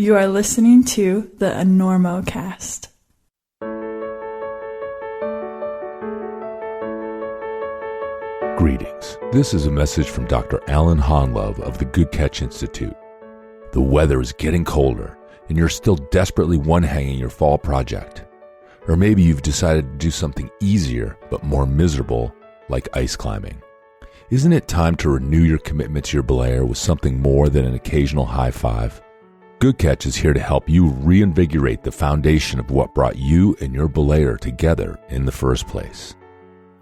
You are listening to the Enormocast. Greetings. This is a message from Dr. Alan Honlove of the Good Catch Institute. The weather is getting colder, and you're still desperately one-hanging your fall project. Or maybe you've decided to do something easier but more miserable, like ice climbing. Isn't it time to renew your commitment to your belayer with something more than an occasional high five? Good Catch is here to help you reinvigorate the foundation of what brought you and your belayer together in the first place.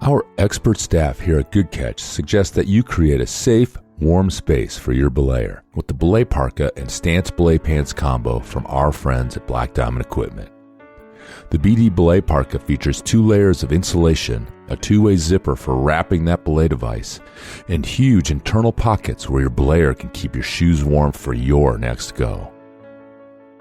Our expert staff here at Good Catch suggests that you create a safe, warm space for your belayer with the belay parka and stance belay pants combo from our friends at Black Diamond Equipment. The BD belay parka features 2 layers of insulation, a 2-way zipper for wrapping that belay device, and huge internal pockets where your belayer can keep your shoes warm for your next go.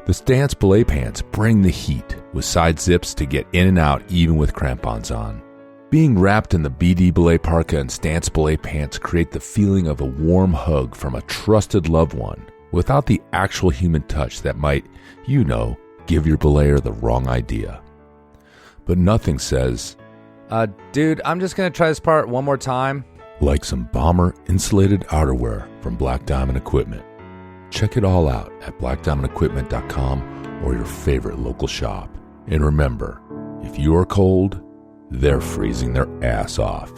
The stance belay pants bring the heat with side zips to get in and out even with crampons on. Being wrapped in the BD belay parka and stance belay pants create the feeling of a warm hug from a trusted loved one without the actual human touch that might, give your belayer the wrong idea. But nothing says, dude, I'm just going to try this part one more time, like some bomber insulated outerwear from Black Diamond Equipment. Check it all out at blackdiamondequipment.com or your favorite local shop. And remember, if you are cold, they're freezing their ass off.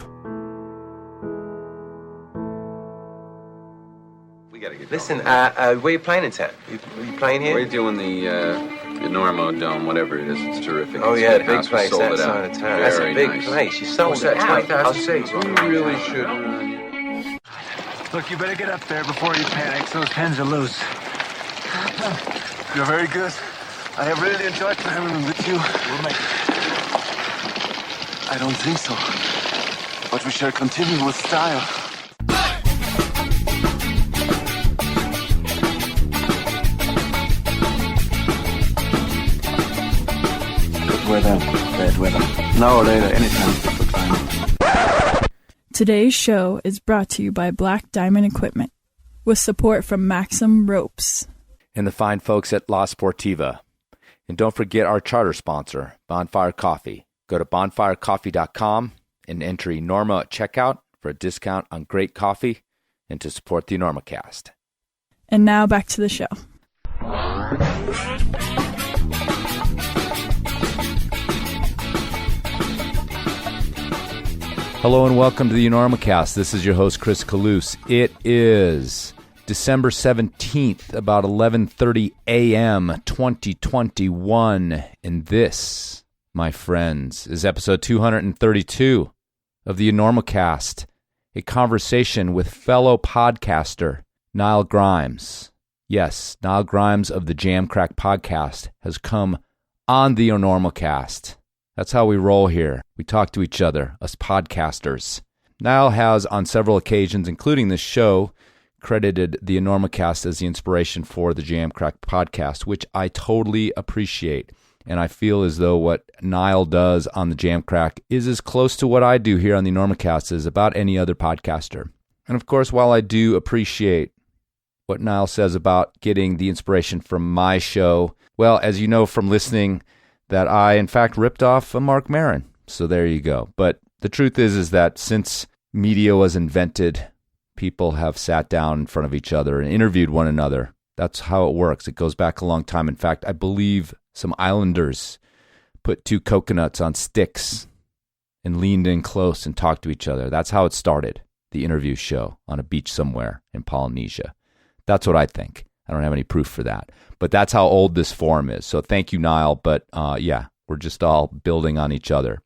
We gotta get Listen, where are you playing in town? Are you playing here? We're doing the Enormo Dome, whatever it is. It's terrific. Oh, It's yeah, a big house. We place, sold that it out. side of town. That's a Very big nice. place. You sold What's it that, out. 20,000 seats? We really should. Look, you better get up there before he panics. Those pens are loose. You're very good. I have really enjoyed climbing with you. We'll make it. I don't think so. But we shall continue with style. Good weather, bad weather. Now or later, anytime for climbing. Today's show is brought to you by Black Diamond Equipment, with support from Maxim Ropes. and the fine folks at La Sportiva. And don't forget our charter sponsor, Bonfire Coffee. Go to bonfirecoffee.com and enter Enorma at checkout for a discount on great coffee and to support the Enormocast. And now back to the show. Hello and welcome to the Enormocast. This is your host, Chris Kalous. It is December 17th, about 11:30 a.m., 2021. And this, my friends, is episode 232 of the Enormocast, a conversation with fellow podcaster Niall Grimes. Yes, Niall Grimes of the Jam Crack podcast has come on the Enormocast. That's how we roll here. We talk to each other, us podcasters. Niall has, on several occasions, including this show, credited the Enormocast as the inspiration for the Jam Crack podcast, which I totally appreciate. And I feel as though what Niall does on the Jam Crack is as close to what I do here on the Enormocast as about any other podcaster. And of course, while I do appreciate what Niall says about getting the inspiration from my show, well, as you know from listening, that I, in fact, ripped off a Mark Maron. So there you go. But the truth is that since media was invented, people have sat down in front of each other and interviewed one another. That's how it works. It goes back a long time. In fact, I believe some islanders put two coconuts on sticks and leaned in close and talked to each other. That's how it started, the interview show on a beach somewhere in Polynesia. That's what I think. I don't have any proof for that. But that's how old this forum is. So thank you, Niall. But yeah, we're just all building on each other.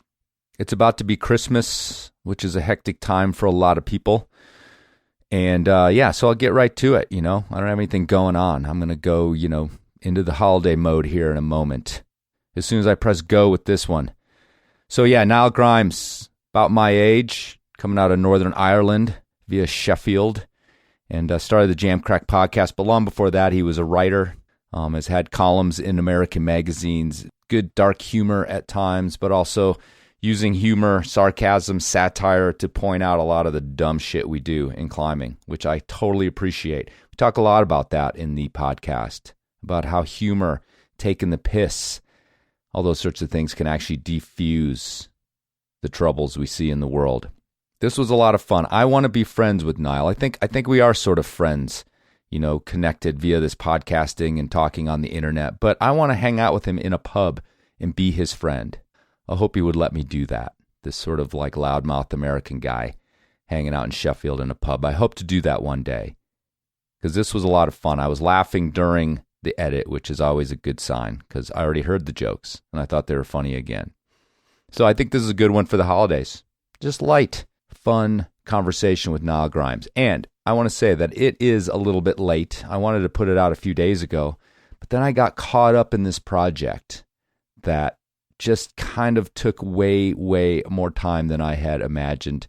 It's about to be Christmas, which is a hectic time for a lot of people. And yeah, so I'll get right to it. I don't have anything going on. I'm going to go, into the holiday mode here in a moment, as soon as I press go with this one. So yeah, Niall Grimes, about my age, coming out of Northern Ireland via Sheffield, and started the Jam Crack podcast. But long before that, he was a writer, has had columns in American magazines, good dark humor at times, but also using humor, sarcasm, satire to point out a lot of the dumb shit we do in climbing, which I totally appreciate. We talk a lot about that in the podcast, about how humor, taking the piss, all those sorts of things can actually defuse the troubles we see in the world. This was a lot of fun. I want to be friends with Niall. I think we are sort of friends, connected via this podcasting and talking on the internet, but I want to hang out with him in a pub and be his friend. I hope he would let me do that. This sort of like loudmouth American guy hanging out in Sheffield in a pub. I hope to do that one day because this was a lot of fun. I was laughing during the edit, which is always a good sign because I already heard the jokes and I thought they were funny again. So I think this is a good one for the holidays. Just light, fun conversation with Niall Grimes. And I want to say that it is a little bit late. I wanted to put it out a few days ago, but then I got caught up in this project that just kind of took way, way more time than I had imagined.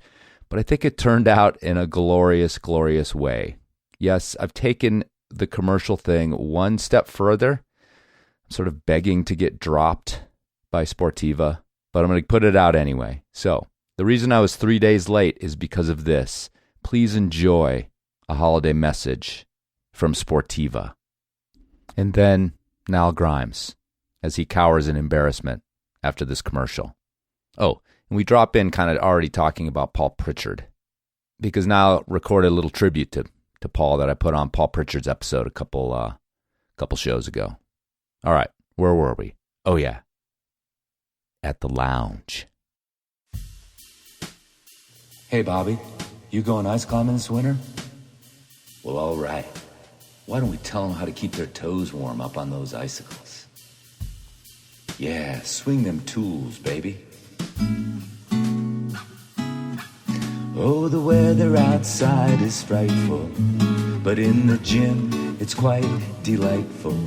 But I think it turned out in a glorious, glorious way. Yes, I've taken the commercial thing one step further. I'm sort of begging to get dropped by Sportiva, but I'm going to put it out anyway. So the reason I was 3 days late is because of this. Please enjoy a holiday message from Sportiva. And then Niall Grimes, as he cowers in embarrassment after this commercial. Oh, and we drop in kind of already talking about Paul Pritchard, because Niall recorded a little tribute to Paul that I put on Paul Pritchard's episode a couple shows ago. All right, where were we? Oh, yeah. At the lounge. Hey, Bobby, you going ice climbing this winter? Well, all right. Why don't we tell them how to keep their toes warm up on those icicles? Yeah, swing them tools, baby. Oh, the weather outside is frightful, but in the gym it's quite delightful.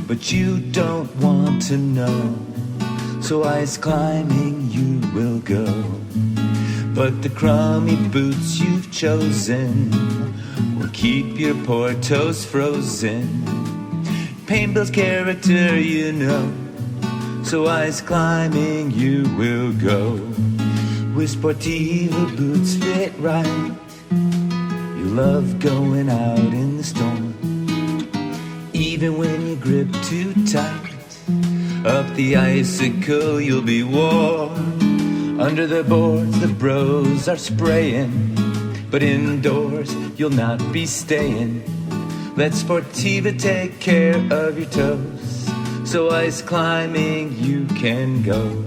But you don't want to know, so ice climbing you will go. But the crummy boots you've chosen will keep your poor toes frozen. Pain builds character, you know, so ice climbing you will go. With Sportiva boots fit right, you love going out in the storm. Even when you grip too tight, up the icicle you'll be warm. Under the boards the bros are spraying, but indoors you'll not be staying. Let Sportiva take care of your toes, so ice climbing you can go.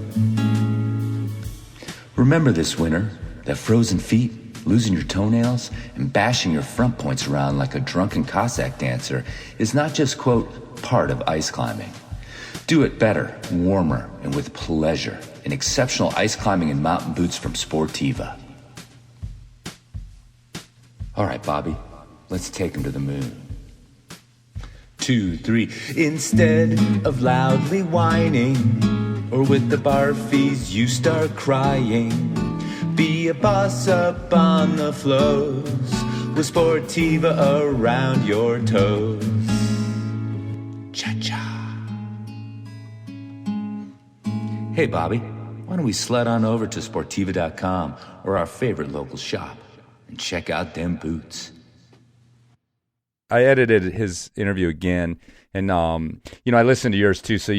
Remember this winter, that frozen feet, losing your toenails, and bashing your front points around like a drunken Cossack dancer is not just, quote, part of ice climbing. Do it better, warmer, and with pleasure in exceptional ice climbing and mountain boots from Sportiva. All right, Bobby, let's take him to the moon. 2, 3, instead of loudly whining, or with the bar fees you start crying, be a boss up on the flows with Sportiva around your toes. Cha-cha. Hey, Bobby, why don't we sled on over to Sportiva.com or our favorite local shop and check out them boots. I edited his interview again, and I listened to yours too, so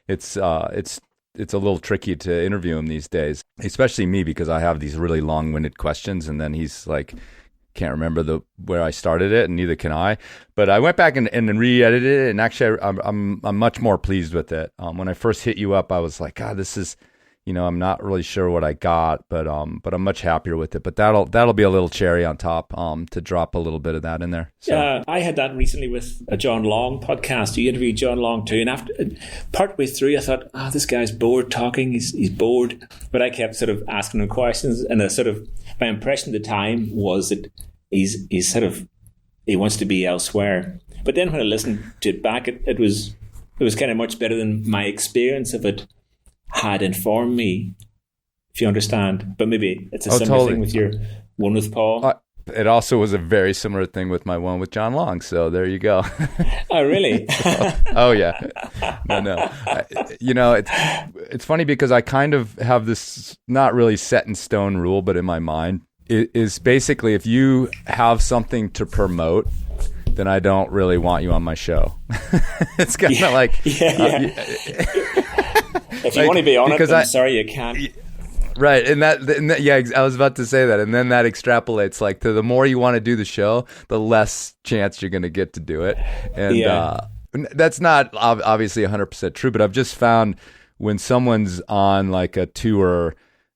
it's a little tricky to interview him these days, especially me, because I have these really long-winded questions, and then he's like, can't remember where I started it, and neither can I. But I went back and re-edited it, and actually I'm much more pleased with it. When I first hit you up, I was like, God, this is, I'm not really sure what I got, but I'm much happier with it. But that'll be a little cherry on top, to drop a little bit of that in there. So. Yeah, I had that recently with a John Long podcast. You interviewed John Long too, and after partway through, I thought, this guy's bored talking. He's bored, but I kept sort of asking him questions, and my impression at the time was that he wants to be elsewhere. But then when I listened to it back, it was kind of much better than my experience of it had informed me, if you understand. But maybe it's a similar thing with your one with Paul. It also was a very similar thing with my one with John Long. So there you go. Oh, really? Oh, yeah. No. It's funny because I kind of have this not really set in stone rule, but in my mind, it is basically if you have something to promote then I don't really want you on my show. It's kind of like, if you want to be on it, I'm sorry you can't. Right, and that, yeah, I was about to say that, and then that extrapolates like to the more you want to do the show, the less chance you're going to get to do it, and that's not obviously 100% true. But I've just found when someone's on like a tour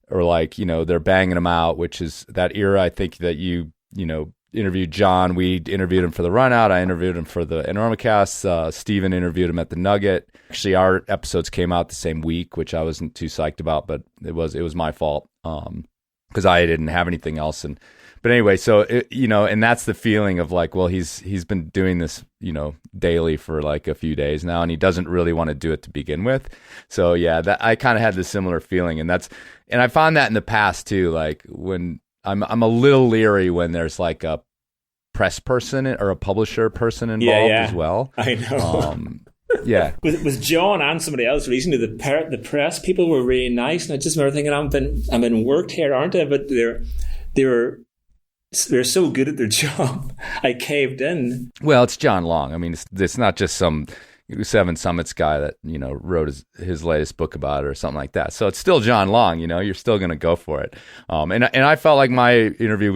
or like they're banging them out, which is that era. I think that you interviewed John. We interviewed him for the Run Out. I interviewed him for the Enormocast. Steven interviewed him at the Nugget. Actually, our episodes came out the same week, which I wasn't too psyched about, but it was my fault because I didn't have anything else. But anyway, so and that's the feeling of like, well, he's been doing this daily for like a few days now, and he doesn't really want to do it to begin with. So yeah, that I kind of had the similar feeling, and I found that in the past too, like when. I'm a little leery when there's like a press person or a publisher person involved as well. I know. Yeah. With John and somebody else recently, the press people were really nice, and I just remember thinking, I'm been worked here, aren't I? But they're so good at their job. I caved in. Well, it's John Long. I mean, it's not just some Seven Summits guy that wrote his latest book about it or something like that. So it's still John Long. You're still going to go for it. And I felt like my interview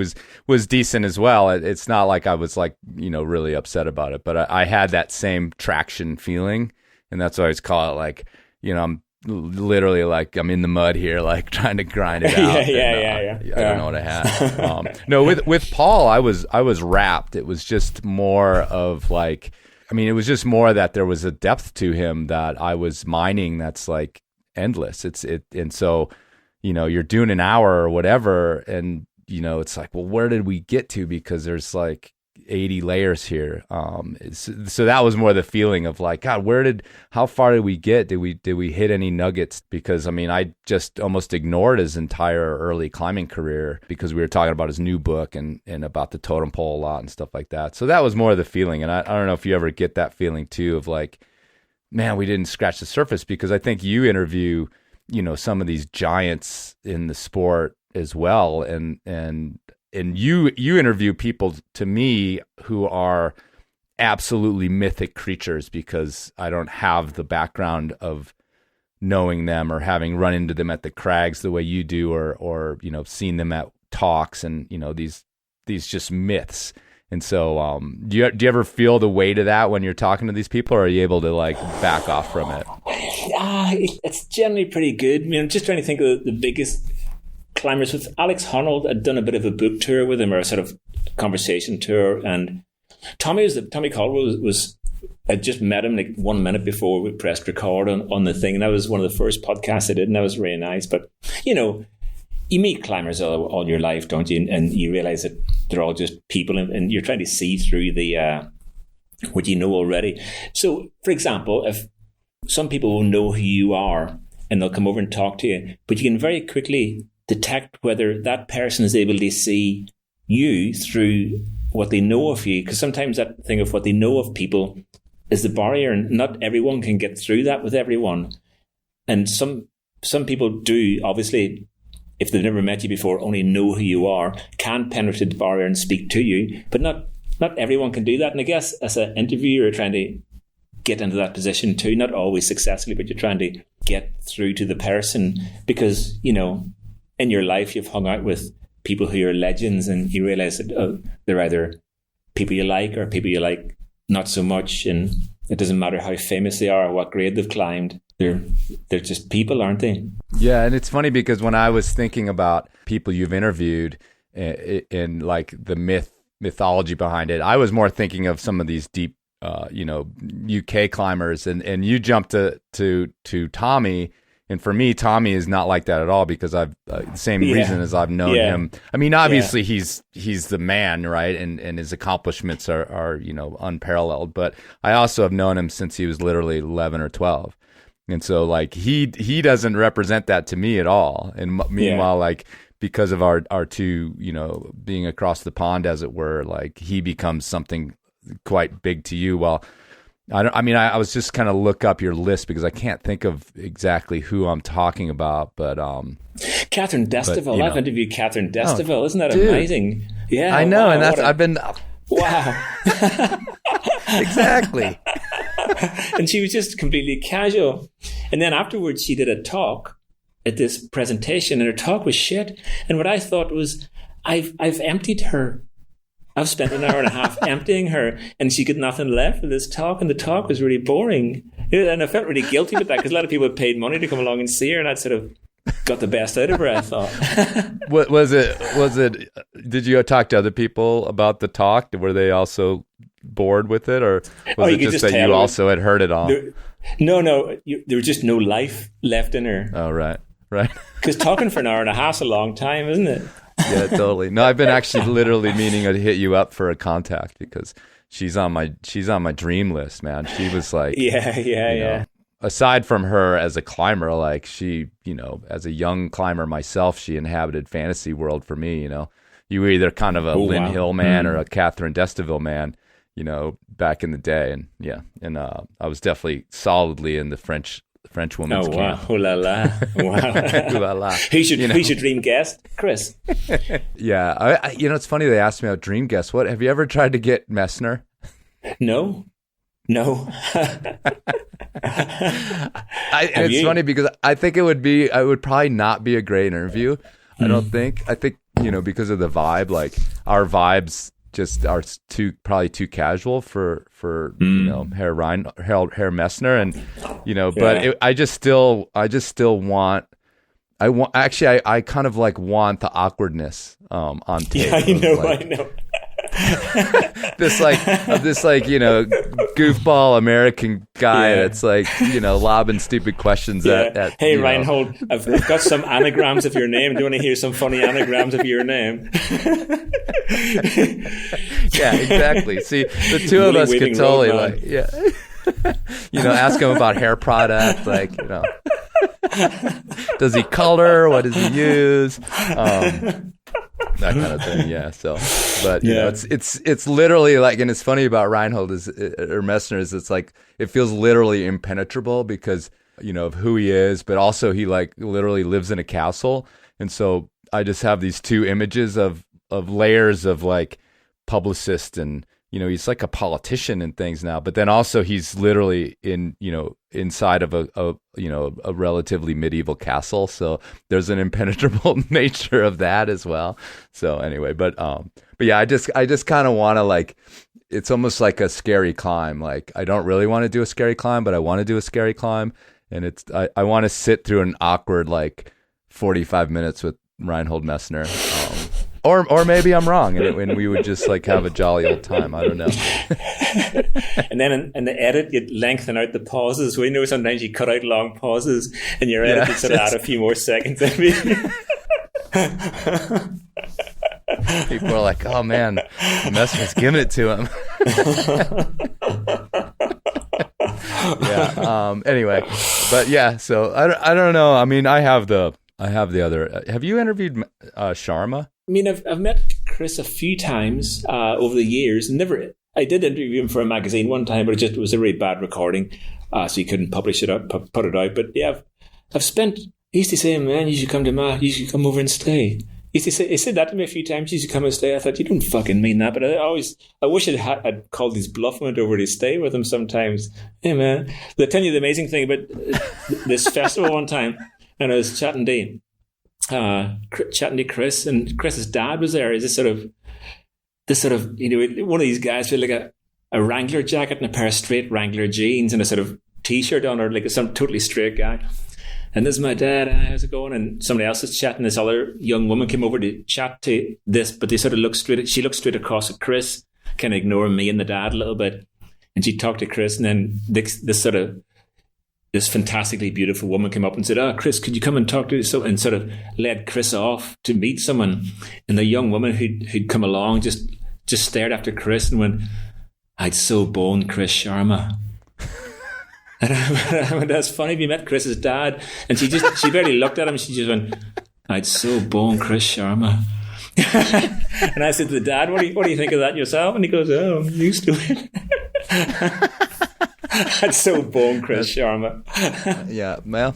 was decent as well. It's not like I was like really upset about it, but I had that same traction feeling, and that's why I always call it like I'm literally like I'm in the mud here, like trying to grind it out. I don't know what I had. No, with Paul, I was wrapped. It was just more of like. I mean, it was just more that there was a depth to him that I was mining that's like endless. And so, you're doing an hour or whatever, and it's like, well, where did we get to? Because there's like 80 layers here. So that was more the feeling of like, God, how far did we get? Did we hit any nuggets? Because I mean, I just almost ignored his entire early climbing career because we were talking about his new book and about the totem pole a lot and stuff like that. So that was more of the feeling. And I don't know if you ever get that feeling too of like, man, we didn't scratch the surface, because I think you interview, some of these giants in the sport as well. And you interview people, to me, who are absolutely mythic creatures, because I don't have the background of knowing them or having run into them at the crags the way you do, or seen them at talks, and these just myths. And so do you ever feel the weight of that when you're talking to these people, or are you able to like back off from it? It's generally pretty good. I mean, I'm just trying to think of the biggest climbers. With Alex Honnold, I'd done a bit of a book tour with him, or a sort of conversation tour, and Tommy Caldwell was I just met him like 1 minute before we pressed record on the thing, and that was one of the first podcasts I did, and that was really nice. But you meet climbers all your life, don't you? And you realize that they're all just people, and you're trying to see through the what you know already. So, for example, if some people will know who you are and they'll come over and talk to you, but you can very quickly detect whether that person is able to see you through what they know of you, because sometimes that thing of what they know of people is the barrier, and not everyone can get through that with everyone. And some people do, obviously, if they've never met you before, only know who you are, can penetrate the barrier and speak to you, but not everyone can do that. And I guess as an interviewer, you're trying to get into that position too, not always successfully, but you're trying to get through to the person, because in your life, you've hung out with people who are legends, and you realize that they're either people you like or people you like not so much, and it doesn't matter how famous they are or what grade they've climbed. They're just people, aren't they? Yeah, and it's funny because when I was thinking about people you've interviewed and like the mythology behind it, I was more thinking of some of these deep, UK climbers, and you jumped to Tommy. And for me, Tommy is not like that at all, because I've the same reason as I've known him. I mean, obviously he's the man, right? And his accomplishments are unparalleled. But I also have known him since he was literally 11 or 12. And so like he doesn't represent that to me at all. And meanwhile, like because of our two, being across the pond, as it were, like he becomes something quite big to you. Well, I was just kind of look up your list because I can't think of exactly who I'm talking about, but Catherine Destival. I've interviewed Catherine Destival. Isn't that amazing? Yeah, I know, and I've been Wow. Exactly. And she was just completely casual. And then afterwards, she did a talk at this presentation, and her talk was shit. And what I thought was, I've emptied her. I've spent an hour and a half emptying her, and she got nothing left for this talk, and the talk was really boring. And I felt really guilty with that, because a lot of people paid money to come along and see her, and I'd sort of got the best out of her, I thought. Was it, did you talk to other people about the talk? Were they also bored with it, or was it just that you also had heard it all? No, there was just no life left in her. Oh, right. Because talking for an hour and a half's a long time, isn't it? Yeah, totally. No, I've been actually literally meaning to hit you up for a contact, because she's on my dream list, man. She was like, yeah. Aside from her as a climber, like she, as a young climber myself, she inhabited fantasy world for me. You were either kind of a Lynn Hill man or a Catherine Destaville man, back in the day, and I was definitely solidly in the French woman's camp. Oh la la! Wow. Ooh la la. Who's your dream guest, Chris? Yeah, it's funny they asked me about dream guests. What have you ever tried to get Messner? No. It's funny because I think it would probably not be a great interview. I don't think. I think because of the vibe, like our vibes just are probably too casual for Herr Messner, and but I just still want. I kind of like want the awkwardness on tape. Yeah, I know. this goofball American guy that's like lobbing stupid questions at hey Reinhold, I've got some anagrams of your name. Do you want to hear some funny anagrams of your name? Yeah, exactly. See, the two of us could totally ask him about hair product, like does he color, what does he use, that kind of thing. Yeah. So, but it's literally like, and it's funny about Reinhold or Messner is it's like it feels literally impenetrable because of who he is, but also he like literally lives in a castle, and so I just have these two images of layers of like publicist, and he's like a politician and things now, but then also he's literally inside of a relatively medieval castle, so there's an impenetrable nature of that as well. So anyway, but yeah, I just kind of want to, like, it's almost like a scary climb. Like, I don't really want to do a scary climb, but I want to do a scary climb, and I want to sit through an awkward like 45 minutes with Reinhold Messner. Or maybe I'm wrong, and we would just like have a jolly old time. I don't know. And then in the edit, you'd lengthen out the pauses. We know sometimes you cut out long pauses, and your edit would sort of add a few more seconds. People are like, "Oh man, Messner's giving it to him." Yeah. Anyway, but yeah. So I don't know. I mean, I have the other. Have you interviewed Sharma? I mean, I've met Chris a few times over the years. I did interview him for a magazine one time, but it was a really bad recording, so he couldn't publish it up, put it out. But yeah, I've spent. He used to say, "Man, you should come over and stay." He said that to me a few times. You should come and stay. I thought, you don't fucking mean that, but I wish I'd called his bluff and went over to stay with him sometimes. Hey man, I'll tell you the amazing thing about this festival one time, and I was chatting to Chris, and Chris's dad was there. Is this sort of one of these guys with like a Wrangler jacket and a pair of straight Wrangler jeans and a sort of t-shirt on, or like some totally straight guy. And this is my dad. How's it going? And somebody else is chatting. This other young woman came over to chat to this, but they sort of she looked straight across at Chris, kind of ignoring me and the dad a little bit. And she talked to Chris, and then this fantastically beautiful woman came up and said, Chris, could you come and talk to us? And sort of led Chris off to meet someone. And the young woman who'd come along just stared after Chris and went, "I'd so bone Chris Sharma." And I went, "That's funny. Have you met Chris's dad?" And she barely looked at him. She just went, "I'd so bone Chris Sharma." And I said to the dad, what do you think of that yourself? And he goes, "Oh, I'm used to it." That's so bone Chris Sharma. Yeah, well,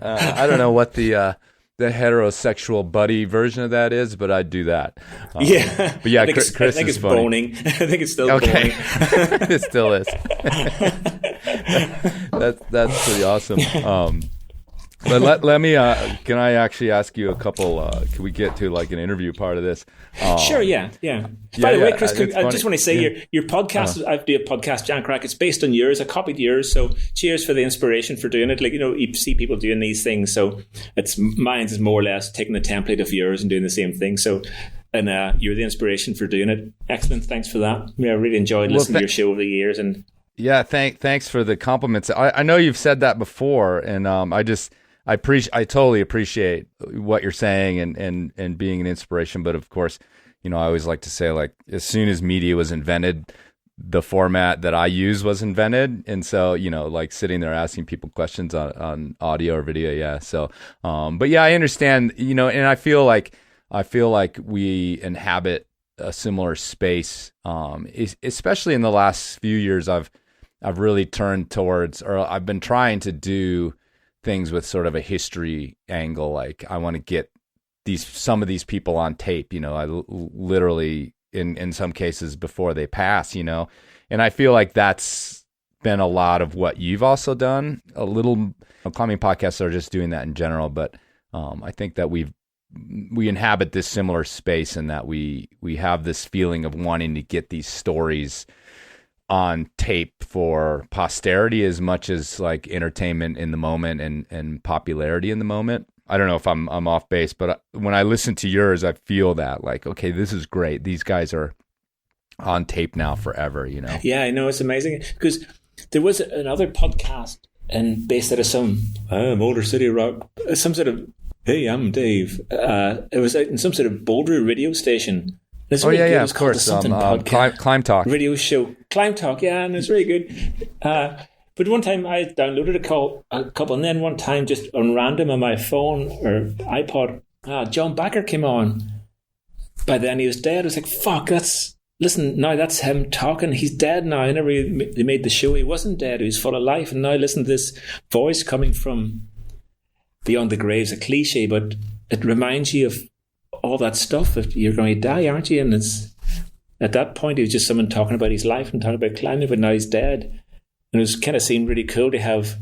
I don't know what the the heterosexual buddy version of that is, but I'd do that. Yeah. But yeah, I think Chris it's is funny. boning. I think it's still Okay. boning. It still is. That's pretty awesome. But let me, can I actually ask you a couple, can we get to like an interview part of this? Sure, yeah. By the way, Chris, I just want to say your podcast, I do a podcast, Jan Crack, it's based on yours. I copied yours, so cheers for the inspiration for doing it. Like, you see people doing these things, so mine is more or less taking the template of yours and doing the same thing. So, and you're the inspiration for doing it. Excellent, thanks for that. Yeah, I really enjoyed listening to your show over the years. And yeah, thanks for the compliments. I know you've said that before, and I totally appreciate what you're saying and being an inspiration. But of course, I always like to say, like, as soon as media was invented, the format that I use was invented. And so, like sitting there asking people questions on audio or video. Yeah. So, but yeah, I understand, and I feel like we inhabit a similar space. Especially in the last few years, I've really turned towards, or I've been trying to do things with sort of a history angle. Like, I want to get some of these people on tape, I literally in some cases before they pass, and I feel like that's been a lot of what you've also done. A little climbing podcasts are just doing that in general, but I think that we inhabit this similar space, and that we have this feeling of wanting to get these stories on tape for posterity as much as like entertainment in the moment and popularity in the moment. I don't know if I'm off base, but when I listen to yours, I feel that like, okay, this is great. These guys are on tape now forever, Yeah, I know, it's amazing because there was another podcast and based out of some Boulder City Rock, some sort of, hey, I'm Dave. It was out in some sort of Boulder radio station. It's really good. It was of course. Climb Talk radio show. Climb Talk, yeah, and it's really good. But one time I downloaded a couple, and then one time just on random on my phone or iPod, John Backer came on. By then he was dead. I was like, fuck, that's him talking. He's dead now. I never they made the show. He wasn't dead. He was full of life. And now listen to this voice coming from beyond the graves, a cliche, but it reminds you of all that stuff. If you're going to die, aren't you? And it's at that point, it was just someone talking about his life and talking about climbing, but now he's dead. And it was kind of seemed really cool to have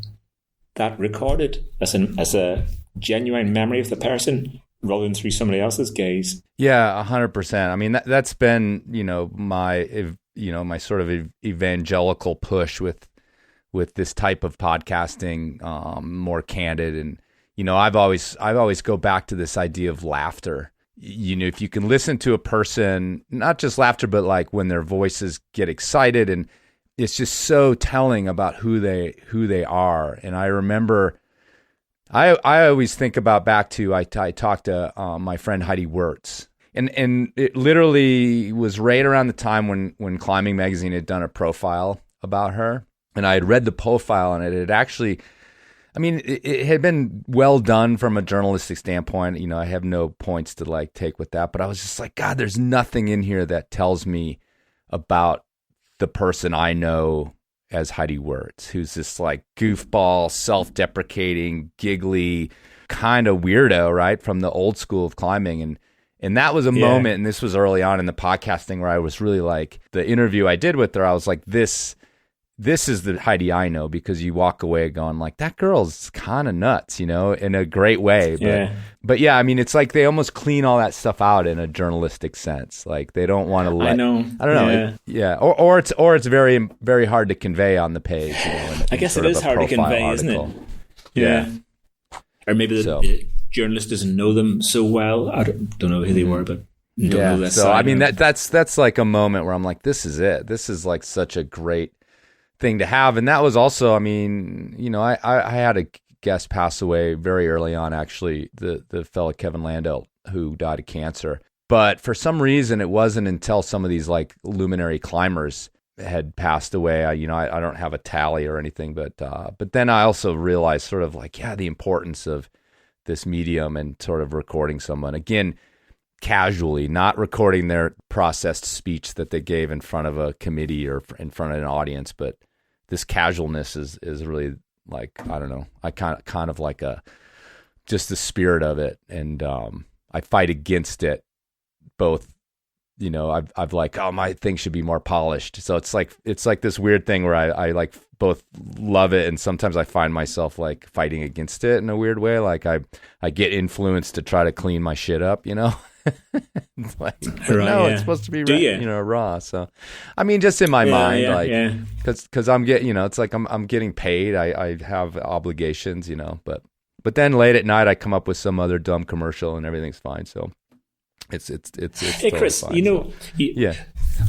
that recorded as a genuine memory of the person rather than through somebody else's gaze. Yeah, 100%. I mean, that's been, my sort of evangelical push with this type of podcasting, more candid. And, I've always go back to this idea of laughter. If you can listen to a person, not just laughter, but like when their voices get excited, and it's just so telling about who they are. And I remember, I always think about back to, I talked to my friend Heidi Wirtz, and it literally was right around the time when Climbing Magazine had done a profile about her, and I had read the profile, and it had actually, I mean, it had been well done from a journalistic standpoint. I have no points to like take with that, but I was just like, God, there's nothing in here that tells me about the person I know as Heidi Wirtz, who's this like goofball, self-deprecating, giggly kind of weirdo, right, from the old school of climbing. And that was a moment, and this was early on in the podcasting, where I was really like, the interview I did with her, I was like, this is the Heidi I know, because you walk away going like, that girl's kind of nuts, in a great way. But yeah, I mean, it's like they almost clean all that stuff out in a journalistic sense. Like they don't want to let, I don't know. Or it's very, very hard to convey on the page. I guess it is hard to convey, isn't it? Yeah. Or maybe the journalist doesn't know them so well. I don't know who they were, but don't know that so side. I mean, that's like a moment where I'm like, this is it. This is like such a great thing to have. And that was also, I mean, I had a guest pass away very early on, actually, the fellow Kevin Landau, who died of cancer. But for some reason, it wasn't until some of these like luminary climbers had passed away. I don't have a tally or anything, but then I also realized sort of like, the importance of this medium and sort of recording someone, again, casually, not recording their processed speech that they gave in front of a committee or in front of an audience, but this casualness is really like, I don't know, I kind of like a just the spirit of it, and I fight against it. Both, you know, I've like, oh, my thing should be more polished. So it's like this weird thing where I like both love it, and sometimes I find myself like fighting against it in a weird way. Like I get influenced to try to clean my shit up, you know. It's like, it's supposed to be raw. So I mean, just in my mind, because I'm getting, you know, it's like I'm getting paid. I have obligations, you know, but then late at night I come up with some other dumb commercial and everything's fine. So it's hey totally Chris, fine, you know,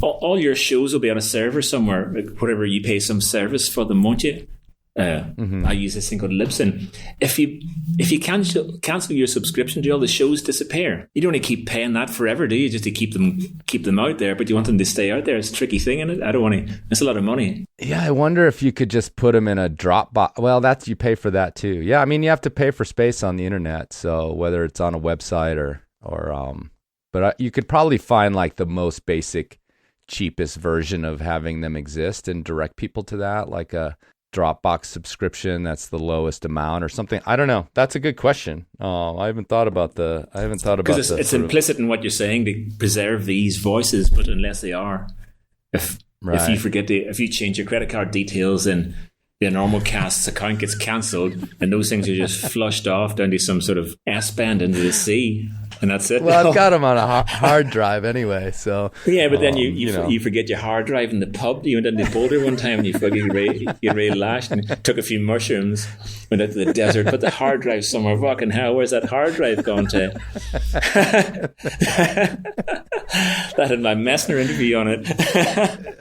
all your shows will be on a server somewhere, like whatever you pay some service for them, won't you? I use this thing called Libsyn. If you cancel your subscription deal, the shows disappear. You don't want to keep paying that forever, do you? Just to keep them out there, but you want them to stay out there. It's a tricky thing, isn't it? I don't want to. It's a lot of money. Yeah, I wonder if you could just put them in a Dropbox. Well, you pay for that too. Yeah, I mean, you have to pay for space on the internet. So whether it's on a website or but you could probably find like the most basic, cheapest version of having them exist and direct people to that, like a Dropbox subscription that's the lowest amount or something. I don't know. That's a good question. I haven't thought about because it's implicit in what you're saying to preserve these voices, but unless they are, if you change your credit card details and the Enormocast's account gets cancelled and those things are just flushed off down to some sort of S-band into the sea, and that's it. Well, I've got them on a hard drive anyway, so yeah. But then you forget your hard drive in the pub. You went into Boulder one time and you get really lashed and took a few mushrooms, went out to the desert, put the hard drive somewhere. Fucking hell, where's that hard drive gone to? That had my Messner interview on it.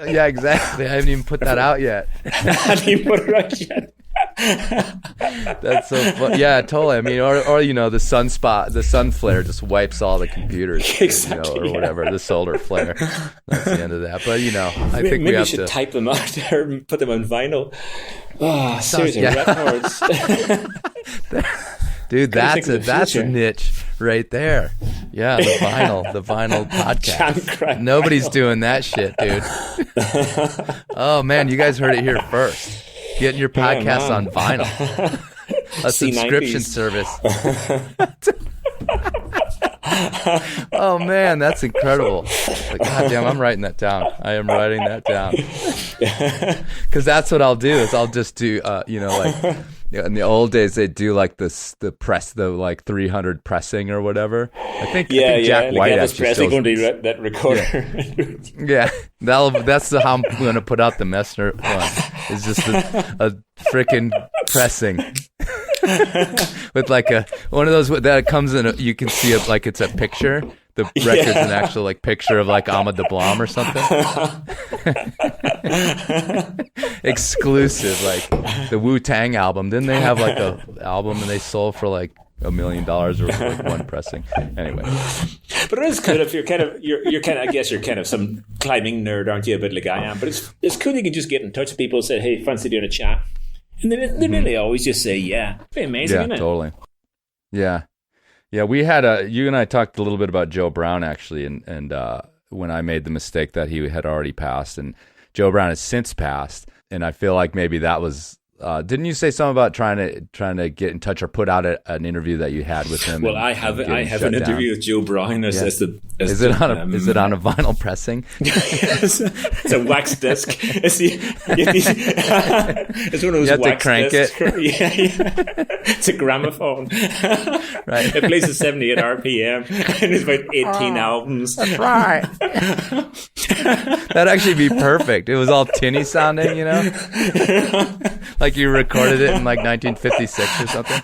Yeah, exactly. I haven't even put that out yet. I haven't even put it out yet. That's so fun. Yeah, totally. I mean, or you know, the sun flare just wipes all the computers, exactly, or whatever, the solar flare. That's the end of that. But you know, I think maybe we should type them out there and put them on vinyl. Oh, seriously, records. Dude, that's a niche right there. Yeah, the vinyl podcast. Nobody's doing that shit, dude. Oh man, you guys heard it here first. Getting your podcast on vinyl. A subscription service. Oh man, that's incredible. Like, God damn, I'm writing that down. I am writing that down. Because that's what I'll do, is I'll just do, you know, like, in the old days they'd do like the like 300 pressing or whatever. I think Jack White actually still going to that recorder. Yeah, that's how I'm going to put out the Messner one. It's just a freaking pressing. With like one of those that comes in, you can see it like it's a picture. The record's an actual like picture of like Ahmad de Blam or something. Exclusive, like the Wu-Tang album. Didn't they have like a album and they sold for like $1 million or like one pressing? Anyway, but it is cool if you're kind of I guess you're kind of some climbing nerd, aren't you? A bit like I am. But it's cool you can just get in touch with people and say, hey, fancy doing a chat. And they really always just say, yeah. It's pretty amazing, isn't it? Totally. Yeah. Yeah, we had you and I talked a little bit about Joe Brown, actually, and when I made the mistake that he had already passed, and Joe Brown has since passed, and I feel like maybe that was... didn't you say something about trying to get in touch or put out an interview that you had with him? Well, I have an interview with Joe Brown. Is it on a vinyl pressing? Yes, it's a wax disc. It's one of those. You have wax to crank discs. it. Yeah. It's a gramophone. Right. It plays at 78 RPM, and it's about 18 albums. That's right. That'd actually be perfect. It was all tinny sounding, you know. Like you recorded it in like 1956 or something.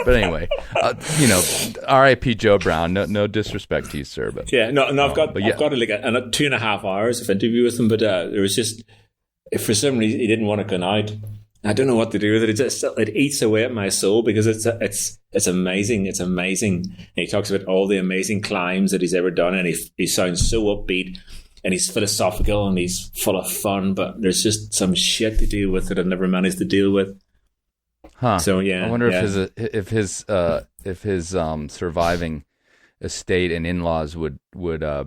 But anyway, you know, R.I.P. Joe Brown. No disrespect to you, sir, but yeah, no. I've got like a 2.5 hours of interview with him, but there was just, if for some reason he didn't want to come out. I don't know what to do with it. It eats away at my soul because it's amazing. It's amazing. And he talks about all the amazing climbs that he's ever done, and he sounds so upbeat. And he's philosophical and he's full of fun, but there's just some shit to deal with that I've never managed to deal with. Huh. So yeah, I wonder if his surviving estate and in-laws would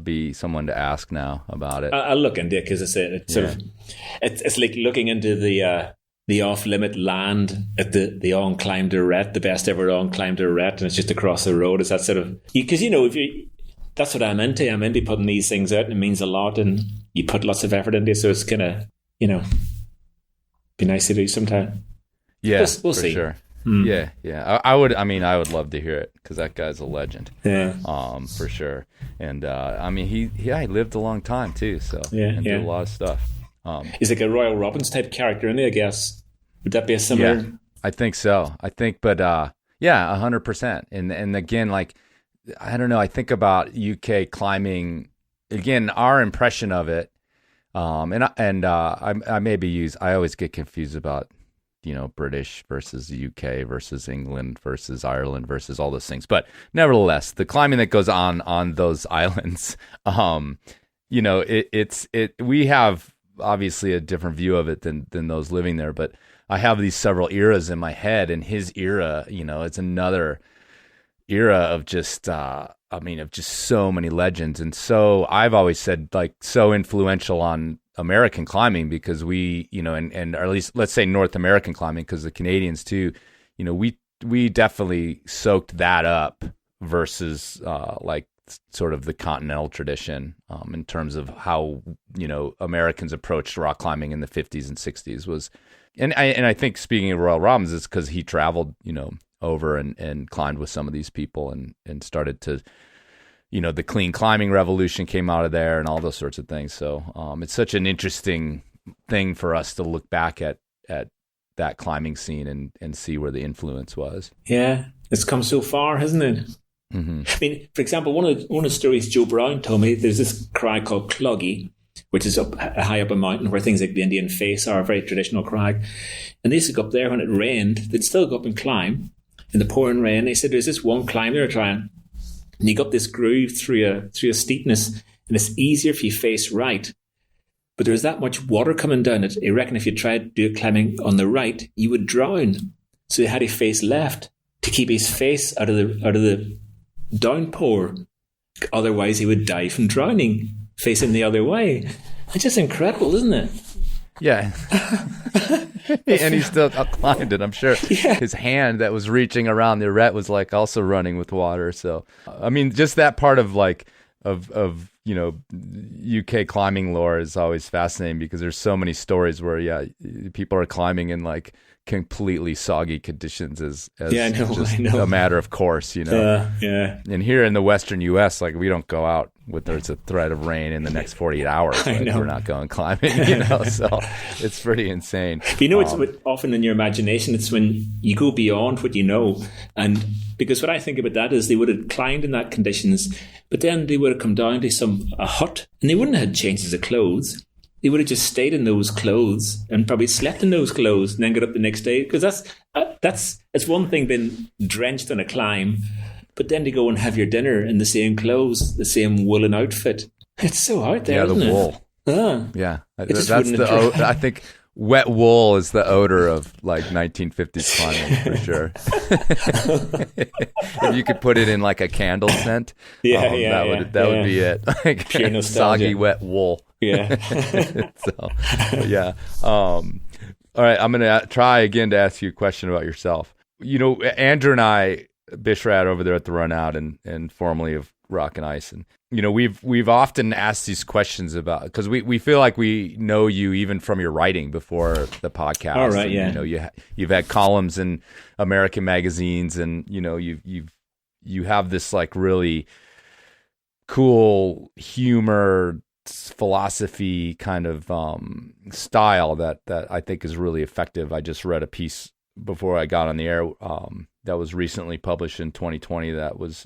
be someone to ask now about it. I'll look into it because it's like looking into the the off-limit land at the on-climb de Ret, the best ever on-climb de Ret, and it's just across the road. Is that sort of... Because, if you... That's what I'm into. I'm into putting these things out, and it means a lot, and you put lots of effort into it, so it's kind of, be nice to do sometime. Yeah, we'll for see. Sure. Yeah. I would love to hear it, because that guy's a legend. Yeah. For sure. And he lived a long time too, so did a lot of stuff. He's like a Royal Robbins type character, isn't he, I guess? Would that be a similar? Yeah, I think so. But 100%. And again, like, I don't know, I think about UK climbing, again, our impression of it, I always get confused about, British versus the UK versus England versus Ireland versus all those things. But nevertheless, the climbing that goes on those islands, we have obviously a different view of it than those living there. But I have these several eras in my head, and his era, it's another era of just, of just so many legends. And so I've always said, like, so influential on American climbing, because we, and or at least let's say North American climbing, because the Canadians too, we definitely soaked that up versus like sort of the continental tradition in terms of how, Americans approached rock climbing in the 50s and 60s was, and I think, speaking of Royal Robbins, it's because he traveled, over and climbed with some of these people and started to, the clean climbing revolution came out of there and all those sorts of things. So it's such an interesting thing for us to look back at that climbing scene and see where the influence was. Yeah, it's come so far, hasn't it? Mm-hmm. I mean, for example, one of the stories Joe Brown told me, there's this crag called Cloggy, which is up high up a mountain where things like the Indian Face are, a very traditional crag. And they used to go up there when it rained. They'd still go up and climb in the pouring rain. They said there's this one climb they were trying, and you got this groove through a steepness, and it's easier if you face right. But there's that much water coming down it. I reckon if you tried to do climbing on the right, you would drown. So he had to face left to keep his face out of the downpour. Otherwise, he would die from drowning, facing the other way. It's just incredible, isn't it? Yeah. And he still climbed it, I'm sure. Yeah. His hand that was reaching around the arete was like also running with water. So, I mean, just that part of like, of UK climbing lore is always fascinating, because there's so many stories where, people are climbing in like completely soggy conditions as I know. a matter of course, Yeah. And here in the Western U.S., like, we don't go out with there's a threat of rain in the next 48 hours. Like, we're not going climbing, so it's pretty insane. But it's often in your imagination, it's when you go beyond what you know. And because what I think about that is they would have climbed in that conditions, but then they would have come down to a hut, and they wouldn't have had changes of clothes. They would have just stayed in those clothes and probably slept in those clothes and then got up the next day. Because it's one thing being drenched on a climb, but then to go and have your dinner in the same clothes, the same woolen outfit. It's so out there, isn't it? Yeah, the wool. Yeah. I think wet wool is the odor of like 1950s climbing for sure. If you could put it in like a candle scent, that would be it. Like, pure nostalgia. Soggy wet wool. Yeah. So, yeah. All right, I'm gonna try again to ask you a question about yourself. Andrew and I, Bishrad over there at the Run Out and formerly of Rock and Ice, and we've often asked these questions about, because we feel like we know you even from your writing before the podcast. All right, and, you've had columns in American magazines, and you have this like really cool humor, philosophy kind of style that I think is really effective. I just read a piece before I got on the air that was recently published in 2020 that was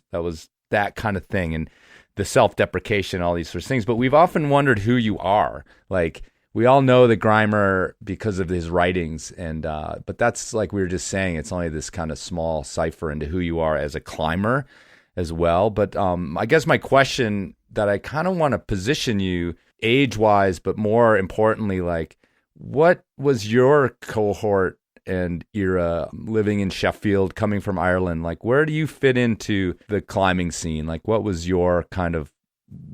that kind of thing, and the self-deprecation, all these sorts of things. But we've often wondered who you are. Like, we all know the Grimer because of his writings, and but that's, like we were just saying, it's only this kind of small cipher into who you are as a climber as well. But I guess my question that I kind of want to position you age-wise, but more importantly, like, what was your cohort and era living in Sheffield, coming from Ireland? Like, where do you fit into the climbing scene? Like, what was your kind of,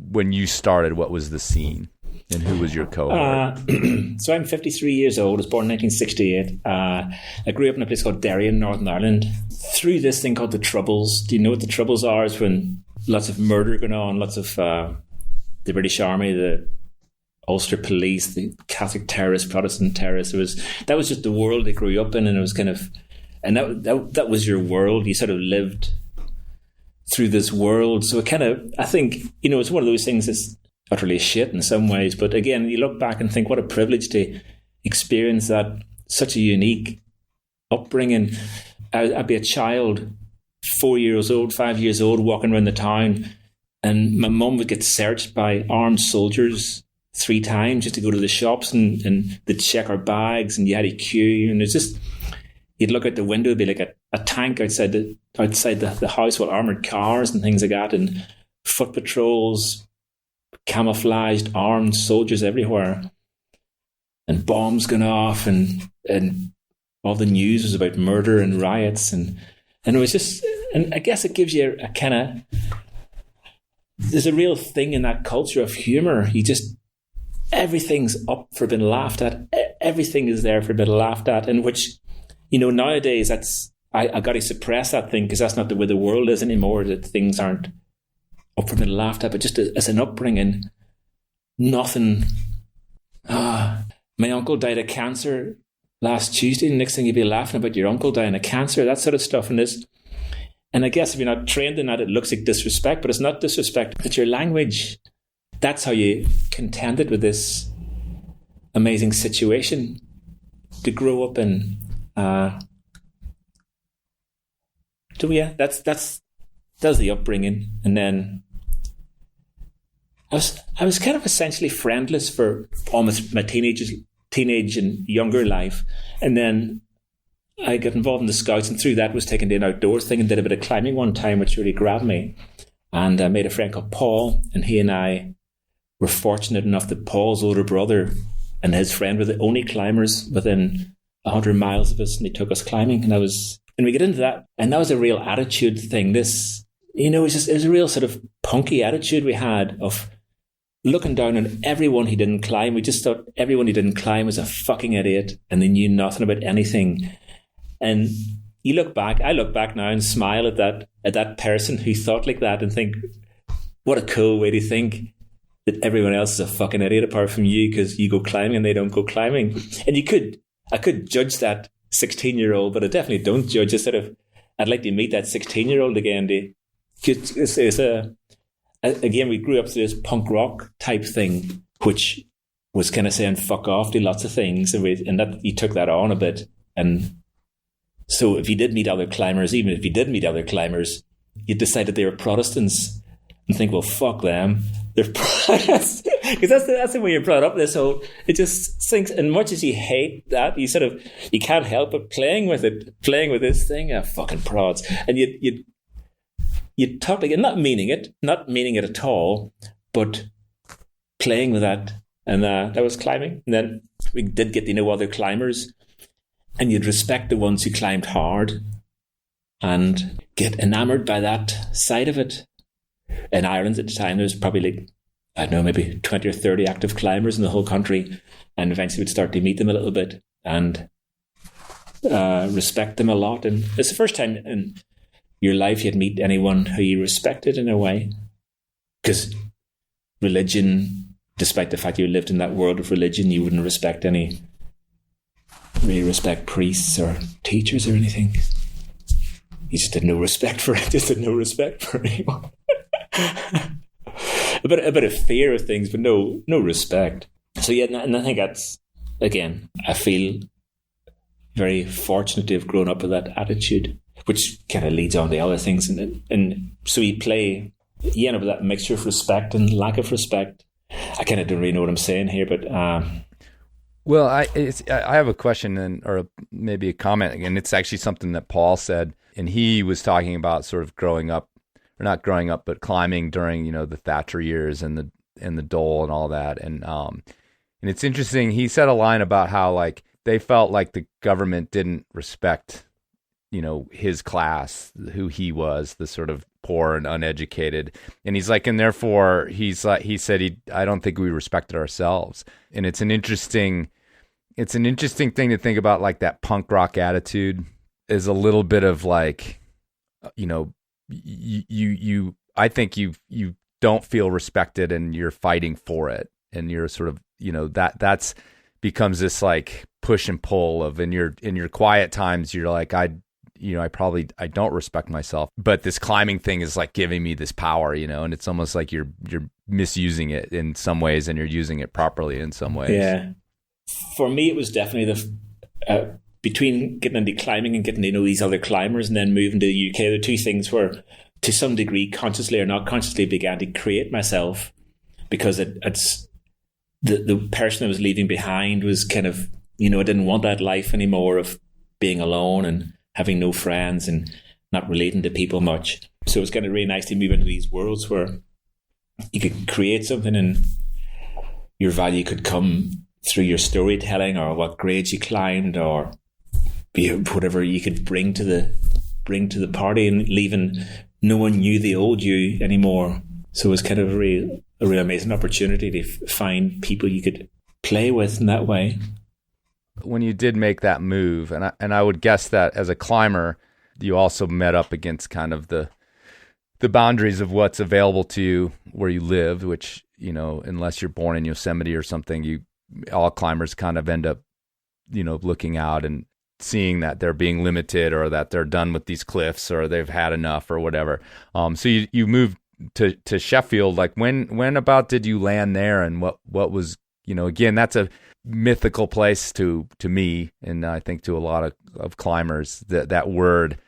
when you started, what was the scene? And who was your cohort? So I'm 53 years old. I was born in 1968. I grew up in a place called Derry in Northern Ireland. Through this thing called the Troubles. Do you know what the Troubles are? It's when lots of murder going on, lots of the British Army, the Ulster Police, the Catholic terrorists, Protestant terrorists. That was just the world they grew up in, and it was kind of, and that was your world. You sort of lived through this world. So it kind of, I think, it's one of those things that's utterly shit in some ways. But again, you look back and think, what a privilege to experience that, such a unique upbringing. I'd be a child, 4 years old, 5 years old, walking around the town, and my mum would get searched by armed soldiers 3 times just to go to the shops, and they'd check our bags, and you had a queue, and it's just, you'd look out the window, it'd be like a tank outside the house with armoured cars and things like that, and foot patrols, camouflaged armed soldiers everywhere, and bombs going off, and all the news was about murder and riots, and it was just, and I guess it gives you a kind of, there's a real thing in that culture of humour. You just, everything's up for being laughed at. Everything is there for being laughed at, and which, nowadays that's, I got to suppress that thing, because that's not the way the world is anymore, that things aren't up for being laughed at. But just as an upbringing, nothing. My uncle died of cancer last Tuesday. The next thing you'd be laughing about your uncle dying of cancer, that sort of stuff. And I guess if you're not trained in that, it looks like disrespect, but it's not disrespect. It's your language. That's how you contended with this amazing situation to grow up in. So yeah, that's the upbringing. And then I was kind of essentially friendless for almost my teenage and younger life, and then I got involved in the Scouts, and through that was taken to an outdoors thing and did a bit of climbing one time, which really grabbed me. And I made a friend called Paul, and he and I were fortunate enough that Paul's older brother and his friend were the only climbers within 100 miles of us, and they took us climbing. And we get into that, and that was a real attitude thing. This, it was a real sort of punky attitude we had of looking down on everyone who didn't climb. We just thought everyone who didn't climb was a fucking idiot, and they knew nothing about anything. And I look back now and smile at that person who thought like that, and think, what a cool way to think that everyone else is a fucking idiot apart from you, because you go climbing and they don't go climbing. And I could judge that 16-year-old, but I definitely don't judge. I'd like to meet that 16-year-old again. Again, we grew up through this punk rock type thing, which was kind of saying fuck off to lots of things, and that you took that on a bit. And so if you did meet other climbers, even if you did meet other climbers, you decided they were Protestants and think, well, fuck them. They're Protestants. Because that's the way you're brought up. It just sinks. And much as you hate that, you can't help but playing with this thing, fucking prods. And you talk again, not meaning it at all, but playing with that. And that was climbing. And then we did get to know other climbers, and you'd respect the ones who climbed hard and get enamored by that side of it. In Ireland at the time, there was probably maybe 20 or 30 active climbers in the whole country, and eventually we'd start to meet them a little bit and respect them a lot. And it's the first time in your life you'd meet anyone who you respected in a way, because religion, despite the fact you lived in that world of religion, you wouldn't really respect priests or teachers or anything. You just had no respect for it. Just had no respect for anyone. a bit of fear of things, but no respect. So yeah, and I think that's, again, I feel very fortunate to have grown up with that attitude, which kind of leads on to other things. And so you end up with that mixture of respect and lack of respect. I kind of don't really know what I'm saying here, but well, I have a question or maybe a comment, and it's actually something that Paul said, and he was talking about sort of growing up, or not growing up, but climbing during the Thatcher years and the Dole and all that, and it's interesting. He said a line about how like they felt like the government didn't respect his class, who he was, the sort of poor and uneducated. And he's like, and therefore he said, I don't think we respected ourselves. And it's an interesting thing to think about, like that punk rock attitude is a little bit of like, I think you don't feel respected and you're fighting for it. And you're sort of, that's becomes this like push and pull of in your quiet times, you're like, I don't respect myself, but this climbing thing is like giving me this power, and it's almost like you're misusing it in some ways and you're using it properly in some ways. Yeah. For me, it was definitely between getting into climbing and getting to know these other climbers and then moving to the UK, the two things were, to some degree, consciously or not consciously, began to create myself, because it's the person I was leaving behind was kind of, I didn't want that life anymore of being alone and having no friends and not relating to people much. So it was kind of really nice to move into these worlds where you could create something and your value could come through your storytelling or what grades you climbed or whatever you could bring to the party, and leaving no one knew the old you anymore. So it was kind of a real amazing opportunity to find people you could play with in that way. When you did make that move, and I would guess that as a climber, you also met up against kind of the boundaries of what's available to you where you live, which, unless you're born in Yosemite or something, all climbers kind of end up, looking out and seeing that they're being limited or that they're done with these cliffs or they've had enough or whatever. So you moved to Sheffield. Like when about did you land there, and what was, again, that's a mythical place to me, and I think to a lot of climbers, that word,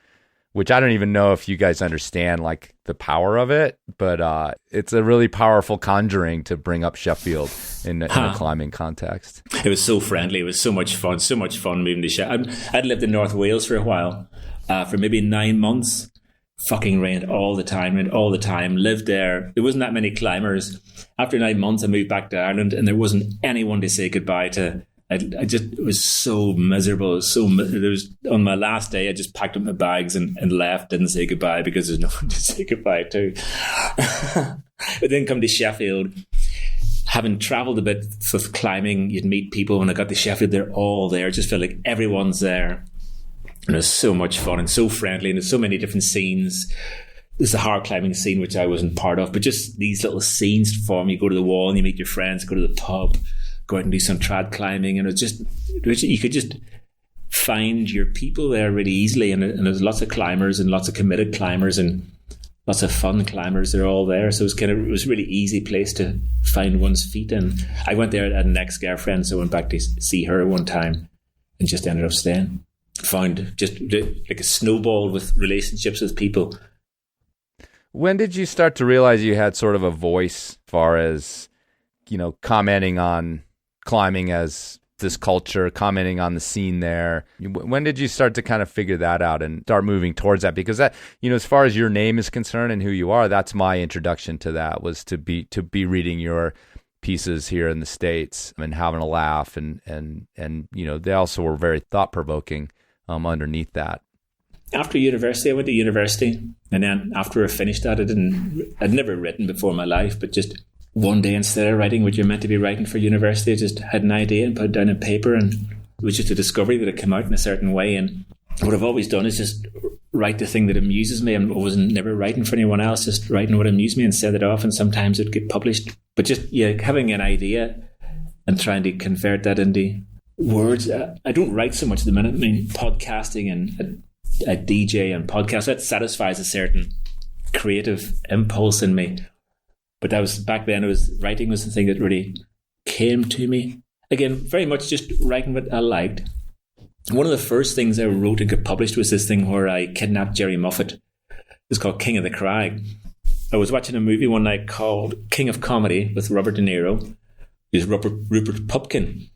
which I don't even know if you guys understand like the power of it, but it's a really powerful conjuring to bring up Sheffield in a climbing context. It was so friendly. It was so much fun moving to Sheffield. I'd lived in North Wales for a while, for maybe 9 months. Fucking rained all the time, lived there. There wasn't that many climbers. After 9 months, I moved back to Ireland and there wasn't anyone to say goodbye to. It was so miserable. On my last day, I just packed up my bags and left, didn't say goodbye because there's no one to say goodbye to. But then come to Sheffield, having travelled a bit with climbing, you'd meet people. When I got to Sheffield, they're all there. It just felt like everyone's there. And it was so much fun and so friendly, and there's so many different scenes. There's the hard climbing scene, which I wasn't part of, but just these little scenes form. You go to the wall and you meet your friends, go to the pub, go out and do some trad climbing, and you could just find your people there really easily. And there's lots of climbers and lots of committed climbers and lots of fun climbers. They're all there, so it was a really easy place to find one's feet. And I went there at an ex-girlfriend, so I went back to see her one time and just ended up staying. Found just like a snowball with relationships with people. When did you start to realize you had sort of a voice as far as, commenting on climbing as this culture, commenting on the scene there? When did you start to kind of figure that out and start moving towards that? Because that, as far as your name is concerned and who you are, that's my introduction to that, was to be reading your pieces here in the States and having a laugh, and they also were very thought-provoking underneath that. After university, I went to university, and then after I finished that, I'd never written before in my life, but just one day, instead of writing what you're meant to be writing for university, I just had an idea and put it down on paper, and it was just a discovery that it came out in a certain way. And what I've always done is just write the thing that amuses me. I wasn't never writing for anyone else, just writing what amused me and send it off, and sometimes it'd get published. But just having an idea and trying to convert that into words. I don't write so much at the minute. I mean, podcasting and a DJ and podcast, that satisfies a certain creative impulse in me. But that was back then. Writing was the thing that really came to me. Again, very much just writing what I liked. One of the first things I wrote and got published was this thing where I kidnapped Jerry Moffat. It's called King of the Crag. I was watching a movie one night called King of Comedy with Robert De Niro. It was Rupert Pupkin.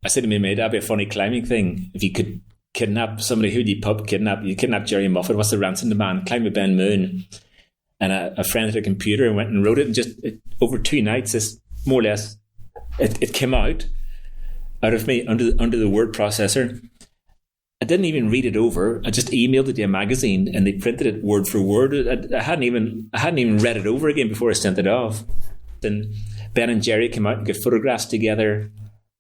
I said to my mate, that'd be a funny climbing thing. If you could kidnap somebody, who'd you kidnap? You kidnap Jerry Moffat. What's the ransom demand? Climb with Ben Moon. And a friend had a computer and went and wrote it. And over 2 nights, this more or less, it came out of me under the word processor. I didn't even read it over. I just emailed it to a magazine, and they printed it word for word. I hadn't even read it over again before I sent it off. Then Ben and Jerry came out and got photographs together.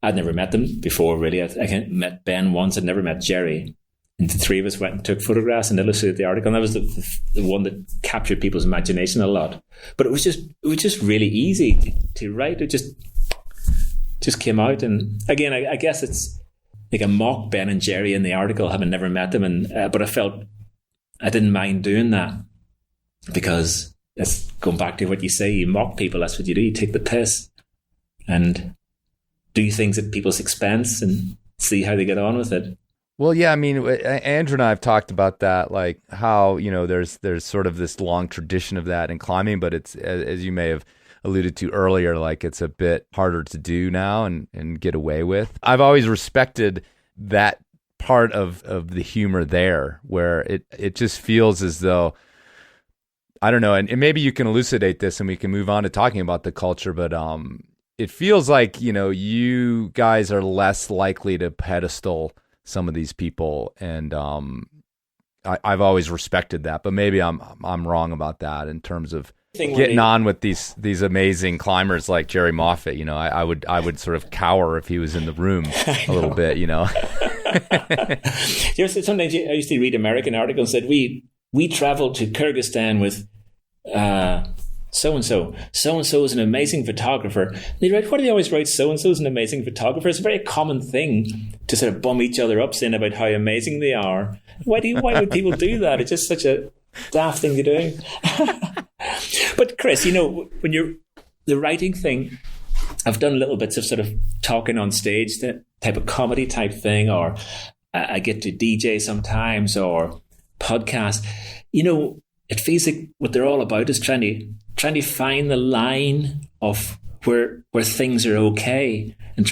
I'd never met them before, really. I met Ben once. I'd never met Jerry. And the three of us went and took photographs and illustrated the article. And that was the one that captured people's imagination a lot. But it was just really easy to write. It just came out. And again, I guess it's like a mock Ben and Jerry in the article, having never met them. And but I felt I didn't mind doing that, because it's going back to what you say. You mock people. That's what you do. You take the piss and do things at people's expense and see how they get on with it. Well, yeah, I mean, Andrew and I have talked about that, like how, there's sort of this long tradition of that in climbing, but it's, as you may have alluded to earlier, like it's a bit harder to do now and get away with. I've always respected that part of the humor there, where it just feels as though, I don't know, and maybe you can elucidate this and we can move on to talking about the culture, but it feels like, you guys are less likely to pedestal some of these people, and I've always respected that, but maybe I'm wrong about that in terms of getting on with these amazing climbers like Jerry Moffat. I would sort of cower if he was in the room a little bit. Sometimes I used to read American articles that we traveled to Kyrgyzstan with so-and-so is an amazing photographer. And they write, why do they always write so-and-so is an amazing photographer? It's a very common thing to sort of bum each other up, saying about how amazing they are. Why would people do that? It's just such a daft thing to do. But Chris, when you're the writing thing, I've done little bits of sort of talking on stage, that type of comedy type thing, or I get to DJ sometimes, or podcast. It feels like what they're all about is trying to find the line of where things are okay, and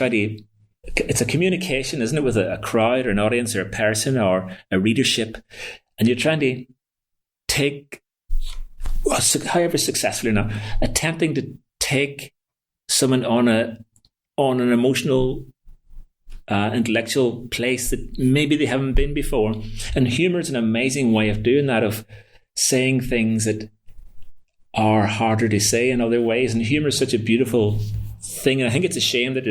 it's a communication, isn't it, with a crowd or an audience or a person or a readership, and you're trying to take, however successfully or not, attempting to take someone on an emotional, intellectual place that maybe they haven't been before. And humor is an amazing way of doing that, of saying things that are harder to say in other ways. And humor is such a beautiful thing. And I think it's a shame that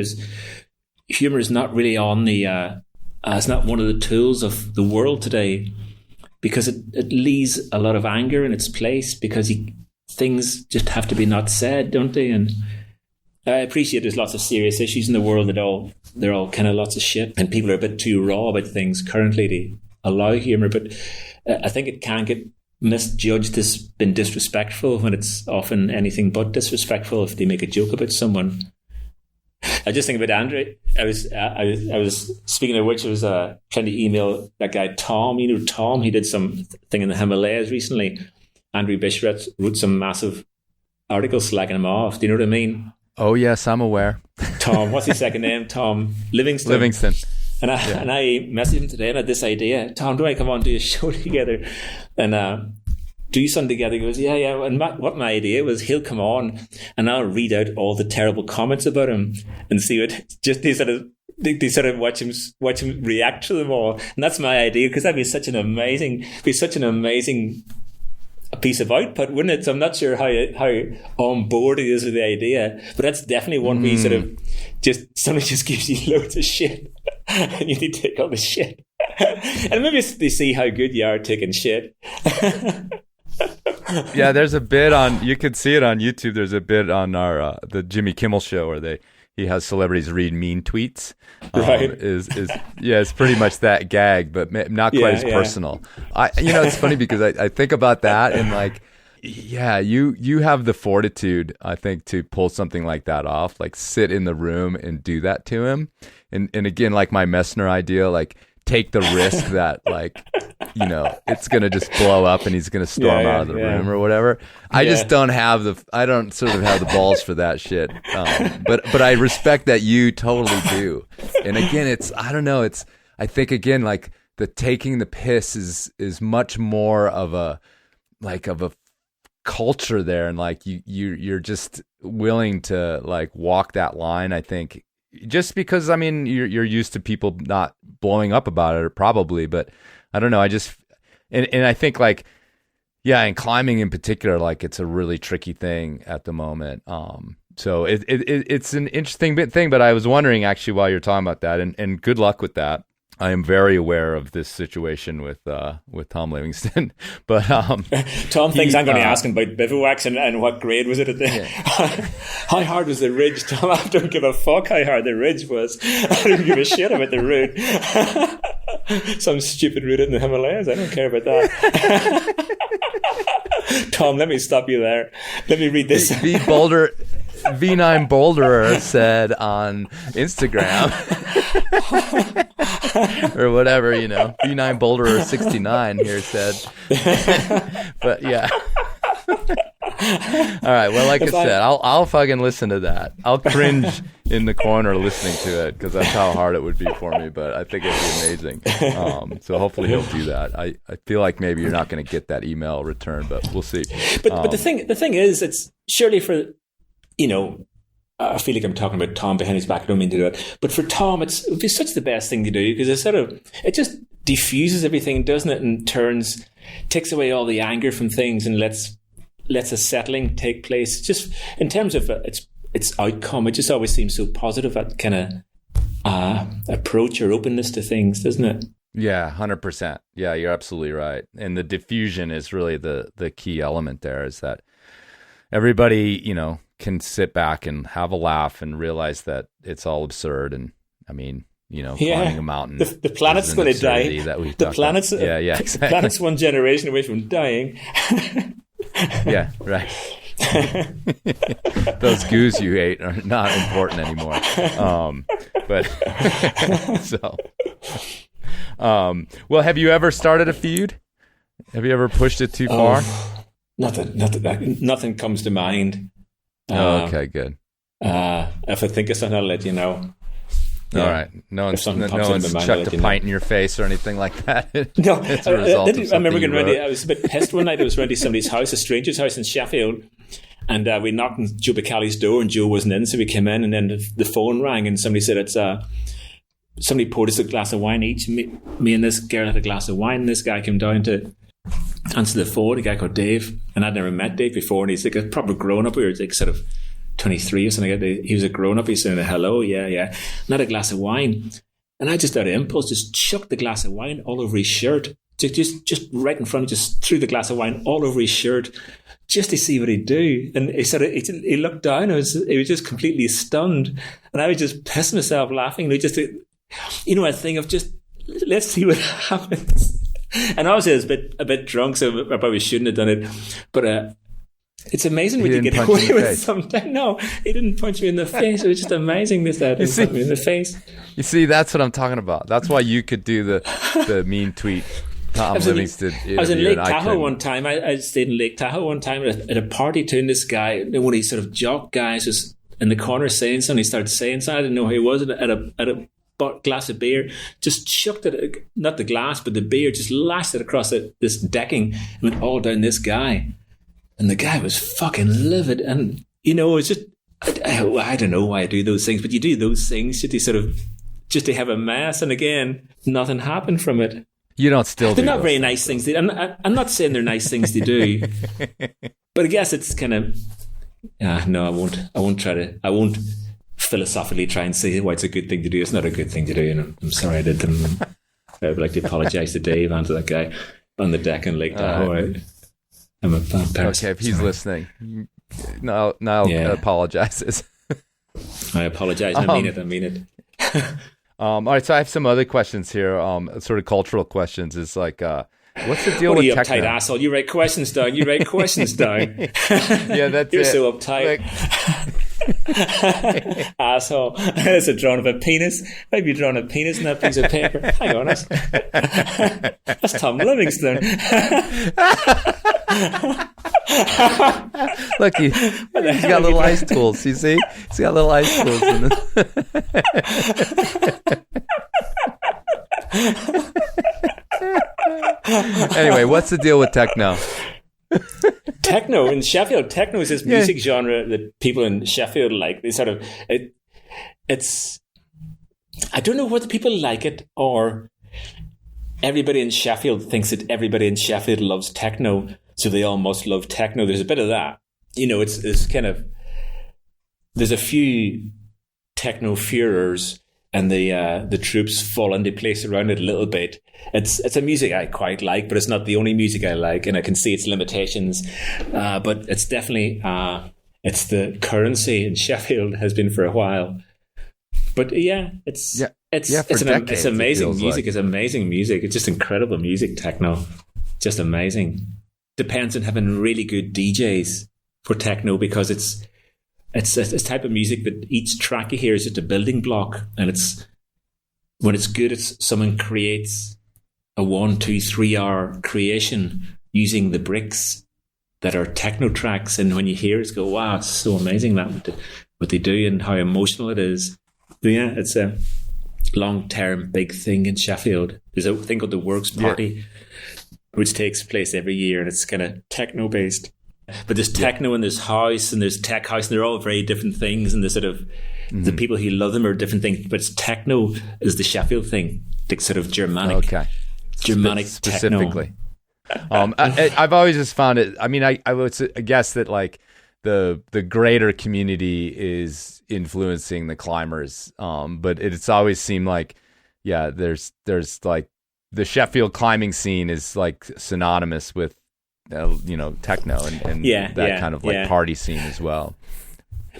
humor is not really on the, it's not one of the tools of the world today, because it leaves a lot of anger in its place, because things just have to be not said, don't they? And I appreciate there's lots of serious issues in the world that they're all kind of lots of shit, and people are a bit too raw about things currently to allow humor. But I think it can get misjudged as being disrespectful, when it's often anything but disrespectful if they make a joke about someone. I just think about Andrew. I was speaking of which, I was trying to email that guy Tom. Tom, he did some thing in the Himalayas recently. Andrew Bishop wrote some massive articles slagging him off. Do you know what I mean? Oh yes, I'm aware. Tom, what's his second name? Tom Livingston. And I messaged him today and I had this idea. Tom, do I come on and do a show together and do something together? He goes, yeah. And what my idea was, he'll come on and I'll read out all the terrible comments about him and see what, just they sort of watch him react to them all. And that's my idea, because that'd be such an amazing piece of output, wouldn't it? So I'm not sure how on board he is with the idea, but that's definitely one where you sort of somebody just gives you loads of shit and you need to take all the shit. And maybe they see how good you are taking shit. Yeah, there's a bit on, you could see it on YouTube, there's a bit on our the Jimmy Kimmel show where he has celebrities read mean tweets. Right. It's pretty much that gag, but not quite as personal. It's funny because I think about that and like, yeah, you have the fortitude, I think, to pull something like that off, like sit in the room and do that to him. And again, like my Messner idea, like take the risk that like, it's going to just blow up and he's going to storm out of the room or whatever. I just don't have the balls for that shit. But I respect that you totally do. And again, I think again, like the taking the piss is much more of a culture there. And like you're just willing to like walk that line, I think, just because, I mean, you're used to people not blowing up about it, probably, but I don't know. I just, and I think like, yeah, and climbing in particular, like it's a really tricky thing at the moment. So it's an interesting thing, but I was wondering actually while you're talking about that, and good luck with that. I am very aware of this situation with Tom Livingston, but Tom thinks I'm going to ask him about bivouacs and what grade was it at the how hard was the ridge? Tom, I don't give a fuck how hard the ridge was. I don't give a shit about the route. Some stupid route in the Himalayas. I don't care about that. Tom, let me stop you there. Let me read this. V9 Boulderer said on Instagram or whatever, V9 Boulderer 69 here said. But yeah. All right. Well, like I said, I'll fucking listen to that. I'll cringe in the corner listening to it because that's how hard it would be for me. But I think it'd be amazing. So hopefully he'll do that. I feel like maybe you're not going to get that email return, but we'll see. But the thing is, it's surely for, I feel like I'm talking about Tom behind his back. I don't mean to do it, but for Tom, it would be such the best thing to do because it just diffuses everything, doesn't it? And takes away all the anger from things and lets a settling take place. Just in terms of its outcome, it just always seems so positive. That kind of approach or openness to things, doesn't it? Yeah, 100%. Yeah, you're absolutely right. And the diffusion is really the key element there. Is that everybody, can sit back and have a laugh and realize that it's all absurd. And I mean, climbing a mountain. The planet's going to die. Exactly. The planet's one generation away from dying. Yeah, right. Those goos you ate are not important anymore. Well, have you ever started a feud? Have you ever pushed it too far? Nothing comes to mind. Okay, good. If I think of something, I'll let you know. Yeah. All right. No one's chucked a pint in your face or anything like that. No, it's a result I remember getting ready. I was a bit pissed one night. I was ready to somebody's house, a stranger's house in Sheffield, and we knocked on Joe Bacalli's door, and Joe wasn't in, so we came in, and then the phone rang, and somebody said somebody poured us a glass of wine each. Me and this girl had a glass of wine, and this guy came down to answer the phone, a guy called Dave, and I'd never met Dave before, and he's like a proper grown-up. We were like sort of 23 or something. He was a grown-up. He's saying hello, yeah, and had a glass of wine, and I just out of impulse just chucked the glass of wine all over his shirt, just right in front, just threw the glass of wine all over his shirt just to see what he'd do. And he looked down, he was just completely stunned, and I was just pissing myself laughing. And just a thing of just let's see what happens. And obviously I was a bit drunk, so I probably shouldn't have done it. But it's amazing what you get away with sometimes. No, he didn't punch me in the face. It was just amazing that he didn't punch me in the face. You see, that's what I'm talking about. That's why you could do the mean tweet. Tom Livingston. I was in Lake Tahoe one time. I stayed in Lake Tahoe one time at a party to, and this guy, one of these sort of jock guys, was in the corner saying something. He started saying something. I didn't know who he was at a glass of beer, just chucked it, not the glass, but the beer, just lashed it across this decking and went all down this guy. And the guy was fucking livid. And, it was just, I don't know why I do those things, but you do those things just to have a mess. And again, nothing happened from it. You don't still They're do not very nice things. I'm not saying they're nice things to do, but I guess it's kind of, no, I won't philosophically try and say why it's a good thing to do. It's not a good thing to do, and I'm sorry I did them. I would like to apologise to Dave and to that guy on the deck in Lake Tahoe. I'm a bad person. Okay, if he's listening, Niall apologizes. I apologise. I mean it. All right, so I have some other questions here, sort of cultural questions. It's like, what's the deal with you techno? Uptight asshole? You write questions down. Yeah, that's You're it. so uptight. Asshole. That's a drawing of a penis. Maybe you're drawing a penis in that piece of paper. Hang on, that's Tom Livingston. Look, he's got little ice tools. You see? He's got little ice tools in Anyway, what's the deal with techno? Techno in Sheffield. Techno is this music genre that people in Sheffield like. They sort of it's. I don't know whether people like it or everybody in Sheffield thinks that everybody in Sheffield loves techno, so they all must love techno. There's a bit of that. It's kind of, there's a few techno furors, and the troops fall into place around it a little bit. It's a music I quite like, but it's not the only music I like, and I can see its limitations. But it's definitely it's the currency in Sheffield, has been for a while. But it's amazing music. It's amazing music. It's just incredible music. Techno, just amazing. Depends on having really good DJs for techno, because it's a type of music that each track you hear is just a building block, and when it's good, it's someone creates a 1, 2, 3 hour creation using the bricks that are techno tracks, and when you hear it, go, wow, it's so amazing what they do and how emotional it is. But yeah, it's a long-term big thing in Sheffield. There's a thing called the Works Party, which takes place every year, and it's kind of techno-based. But there's techno and there's house and there's tech house, and they're all very different things, and the sort of the people who love them are different things. But it's techno is the Sheffield thing, the sort of Germanic specifically. Techno. I've always just found it. I mean, I would guess that like the greater community is influencing the climbers, but it's always seemed like there's like the Sheffield climbing scene is like synonymous with techno and that kind of like party scene as well.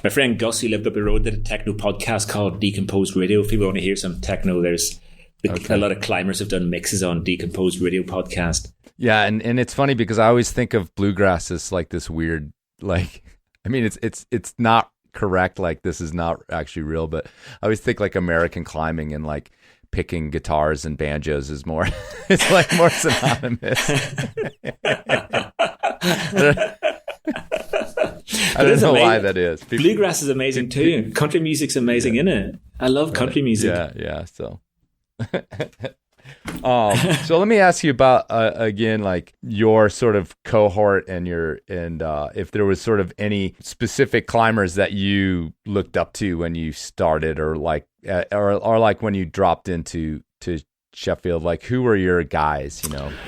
My friend Gus, who lived up the road, did a techno podcast called Decomposed Radio. If people want to hear some techno, there's a lot of climbers have done mixes on Decomposed Radio podcast. Yeah, and it's funny because I always think of bluegrass as like this weird, like, I mean, it's not correct, like this is not actually real, but I always think like American climbing and like picking guitars and banjos is more it's like more synonymous. I don't know why that is. Bluegrass is amazing too. Country music's amazing, isn't it? I love country music. Yeah. So so let me ask you about again, like your sort of cohort and if there was sort of any specific climbers that you looked up to when you started, or like when you dropped into Sheffield, like who were your guys?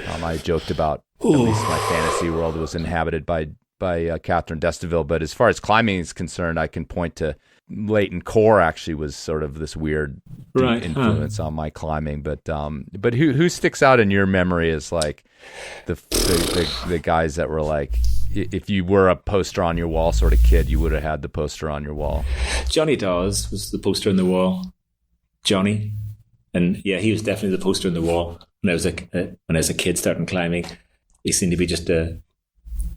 I joked about at least my fantasy world was inhabited by Catherine Destiville, but as far as climbing is concerned, I can point to Leighton Core. Actually was sort of this weird influence on my climbing, but who sticks out in your memory as like the guys that were like, if you were a poster on your wall sort of kid, you would have had the poster on your wall? Johnny Dawes was the poster on the wall. Johnny, and he was definitely the poster on the wall when I was a kid starting climbing. He seemed to be just a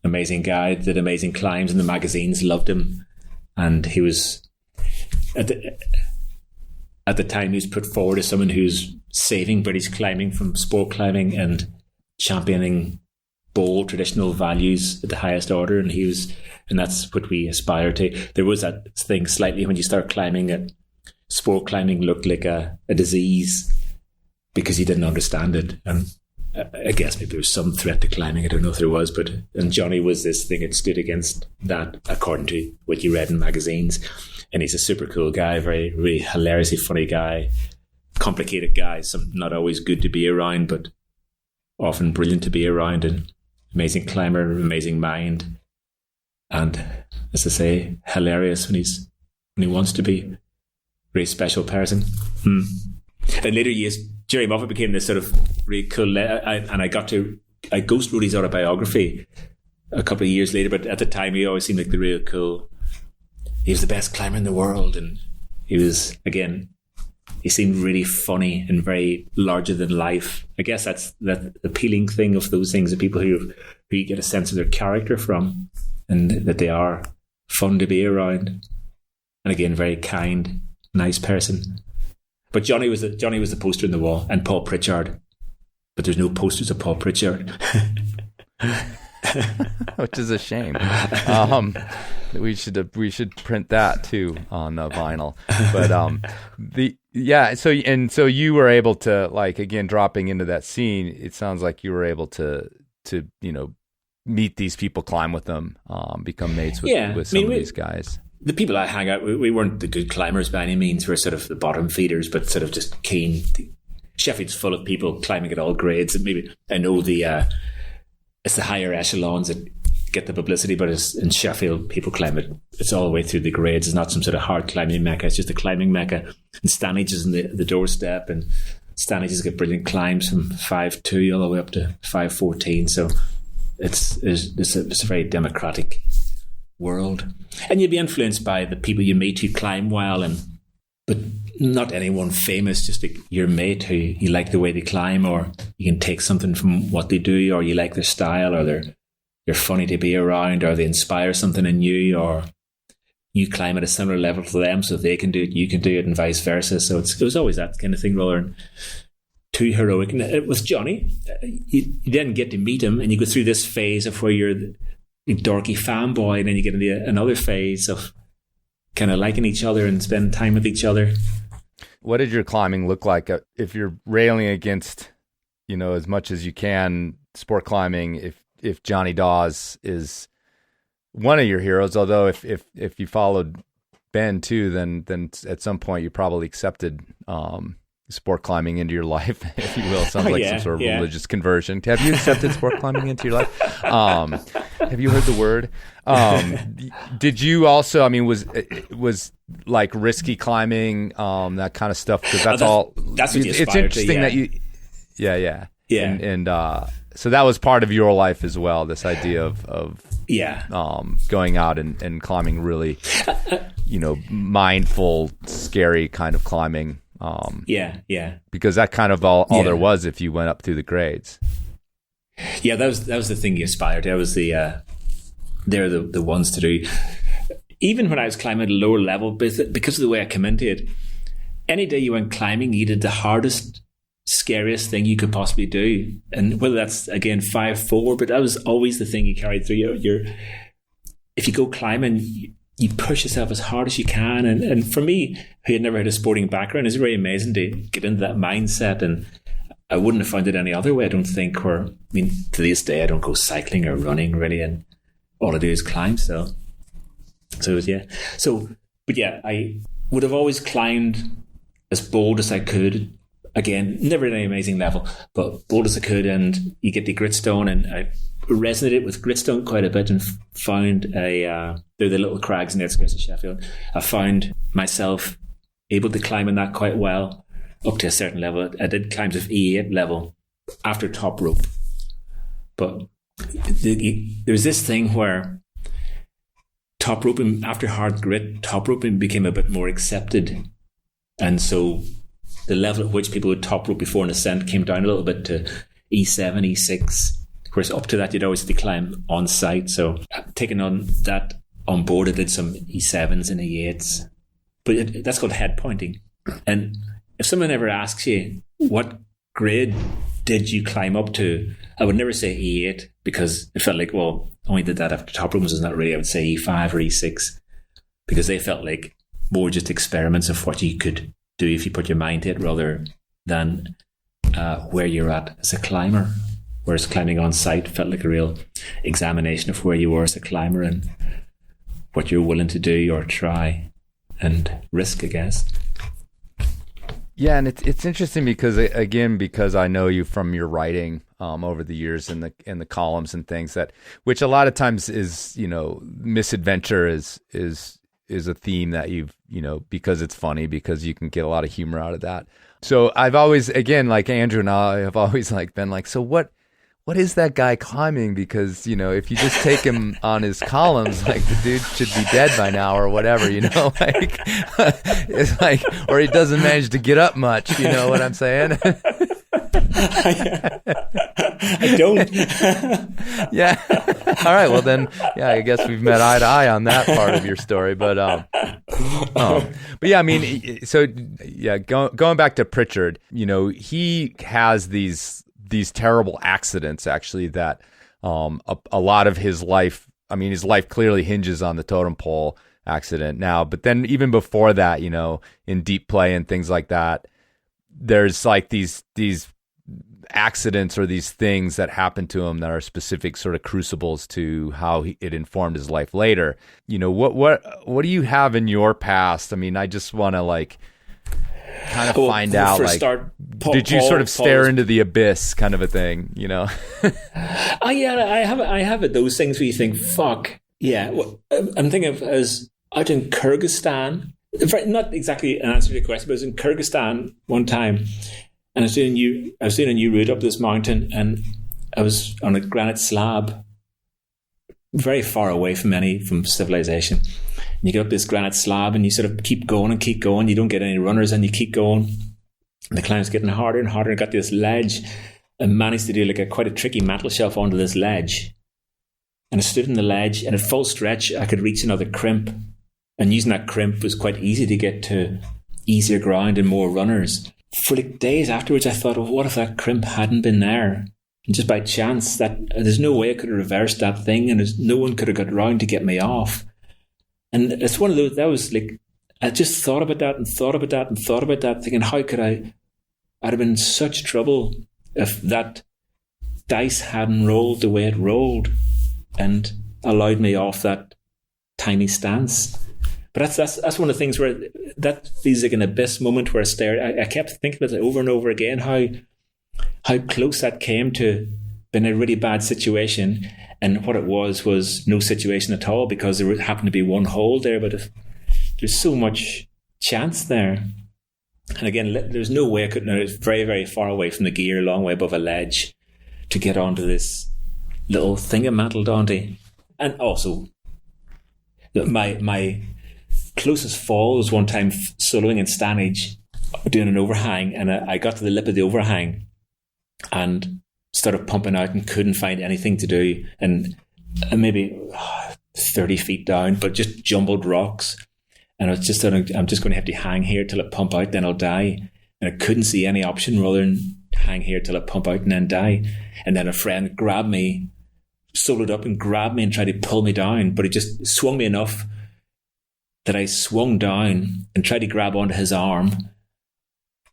amazing guy, did amazing climbs, and the magazines loved him. And he was at the time he was put forward as someone who's saving British climbing from sport climbing and championing bold traditional values at the highest order, and that's what we aspire to. There was that thing slightly when you start climbing that sport climbing looked like a disease because you didn't understand it, and I guess maybe there was some threat to climbing. I don't know if there was, and Johnny was this thing that stood against that, according to what you read in magazines. And he's a super cool guy, very, really hilariously funny guy, complicated guy, not always good to be around, but often brilliant to be around, and amazing climber, amazing mind, and as I say, hilarious when he wants to be. Really special person. In later years, Jerry Moffat became this sort of really cool, and I ghost wrote his autobiography a couple of years later, but at the time he always seemed like the real cool. He was the best climber in the world, and he seemed really funny and very larger than life. I guess that's the appealing thing of those things, the people who you get a sense of their character from, and that they are fun to be around. And again, very kind, nice person. But Johnny was the poster in the wall, and Paul Pritchard. But there's no posters of Paul Pritchard. Which is a shame. We should print that too on vinyl. But so you were able to, like, again, dropping into that scene, it sounds like you were able to meet these people, climb with them, become mates with some of these guys. the people I hang out with, we weren't the good climbers by any means. We're sort of the bottom feeders, but sort of just keen. Sheffield's full of people climbing at all grades. And maybe I know it's the higher echelons that get the publicity, but in Sheffield, people climb it. It's all the way through the grades. It's not some sort of hard climbing mecca. It's just a climbing mecca. And Stanage is in the doorstep, and Stanage has got brilliant climbs from 5'2" all the way up to 5'14". So it's a very democratic world, and you'd be influenced by the people you meet who climb well, but not anyone famous, just like your mate who you like the way they climb, or you can take something from what they do, or you like their style, or they're funny to be around, or they inspire something in you, or you climb at a similar level to them, so if they can do it, you can do it, and vice versa. So it was always that kind of thing, rather than too heroic. And with Johnny, you then get to meet him, and you go through this phase of where you're the dorky fanboy, and then you get into another phase of kind of liking each other and spending time with each other. What did your climbing look like if you're railing against, as much as you can, sport climbing? If Johnny Dawes is one of your heroes, although if you followed Ben too, then at some point you probably accepted sport climbing into your life, if you will. Sounds like some sort of religious conversion. Have you accepted sport climbing into your life? Have you heard the word? Did you also, was like risky climbing, that kind of stuff? Because that's what you it's interesting that you, yeah. And so that was part of your life as well, this idea of going out and climbing really, mindful, scary kind of climbing. Because that kind of all there was if you went up through the grades. Yeah, that was the thing you aspired to. That was they're the ones to do. Even when I was climbing at a lower level, because of the way I come into it, any day you went climbing, you did the hardest, scariest thing you could possibly do. And whether that's, again, 5'4", but that was always the thing you carried through. If you go climbing, you push yourself as hard as you can. And for me, who had never had a sporting background, it's very amazing to get into that mindset. And I wouldn't have found it any other way, I don't think. To this day, I don't go cycling or running, really. And all I do is climb still. I would have always climbed as bold as I could. Again, never at any amazing level, but bold as I could. And you get the gritstone, and I resonated with gritstone quite a bit, and found they're the little crags in the outskirts of Sheffield. I found myself able to climb in that quite well up to a certain level. I did climbs of E8 level after top rope, but there's this thing where top roping, after hard grit, top roping became a bit more accepted, and so the level at which people would top rope before an ascent came down a little bit to E7, E6. Whereas up to that, you'd always have to climb on site. So taking on that on board, I did some E7s and E8s. But that's called head pointing. And if someone ever asks you, what grade did you climb up to? I would never say E8, because it felt like, well, I only did that after top roping, so it's not really. I would say E5 or E6, because they felt like more just experiments of what you could do if you put your mind to it, rather than where you're at as a climber. Whereas climbing on site felt like a real examination of where you were as a climber and what you're willing to do or try and risk, I guess. Yeah, and it's interesting because I know you from your writing over the years in the columns and things, that which a lot of times is, misadventure is a theme that you've, because it's funny, because you can get a lot of humor out of that. So I've always, again, like Andrew and I have always been like, so what is that guy climbing? Because, if you just take him on his columns, like, the dude should be dead by now or whatever, it's like, or he doesn't manage to get up much, you know what I'm saying? I don't. Yeah. All right. Well, then, yeah, I guess we've met eye to eye on that part of your story. But yeah, going back to Pritchard, he has these terrible accidents, actually, that a lot of his life, his life clearly hinges on the totem pole accident now. But then even before that, in deep play and things like that, there's like these accidents or these things that happen to him that are specific sort of crucibles to how it informed his life later. What do you have in your past? I mean, I just want to like kind of find out, like, did you sort of stare into the abyss kind of a thing, I have those things where you think, fuck, yeah. Well, I'm thinking of as out in Kyrgyzstan, not exactly an answer to your question, but I was in Kyrgyzstan one time, and I was doing a new route up this mountain, and I was on a granite slab, very far away from civilization. And you get up this granite slab, and you sort of keep going and keep going. You don't get any runners, and you keep going. And the climb's getting harder and harder. And got this ledge, and managed to do like quite a tricky mantle shelf onto this ledge. And I stood on the ledge, and at full stretch, I could reach another crimp. And using that crimp was quite easy to get to easier ground and more runners. For like days afterwards, I thought, well, what if that crimp hadn't been there? And just by chance, there's no way I could have reversed that thing, and no one could have got round to get me off. And it's one of those, that was like, I just thought about that and thought about that and thought about that, thinking, how could I'd have been in such trouble if that dice hadn't rolled the way it rolled and allowed me off that tiny stance. But that's one of the things where that feels like an abyss moment where I kept thinking about it over and over again, how close that came to being a really bad situation. And what it was no situation at all, because there happened to be one hole there. But if there's so much chance there. And again, there's no way I could. It was very, very far away from the gear, a long way above a ledge, to get onto this little thing I mantled onto. And also, my closest fall was one time soloing in Stanage, doing an overhang, and I got to the lip of the overhang and started pumping out and couldn't find anything to do, and maybe 30 feet down, but just jumbled rocks. And I was just saying, I'm just going to have to hang here till I pump out, then I'll die. And I couldn't see any option rather than hang here till I pump out and then die. And then a friend grabbed me, soloed up and grabbed me and tried to pull me down, but he just swung me enough that I swung down and tried to grab onto his arm.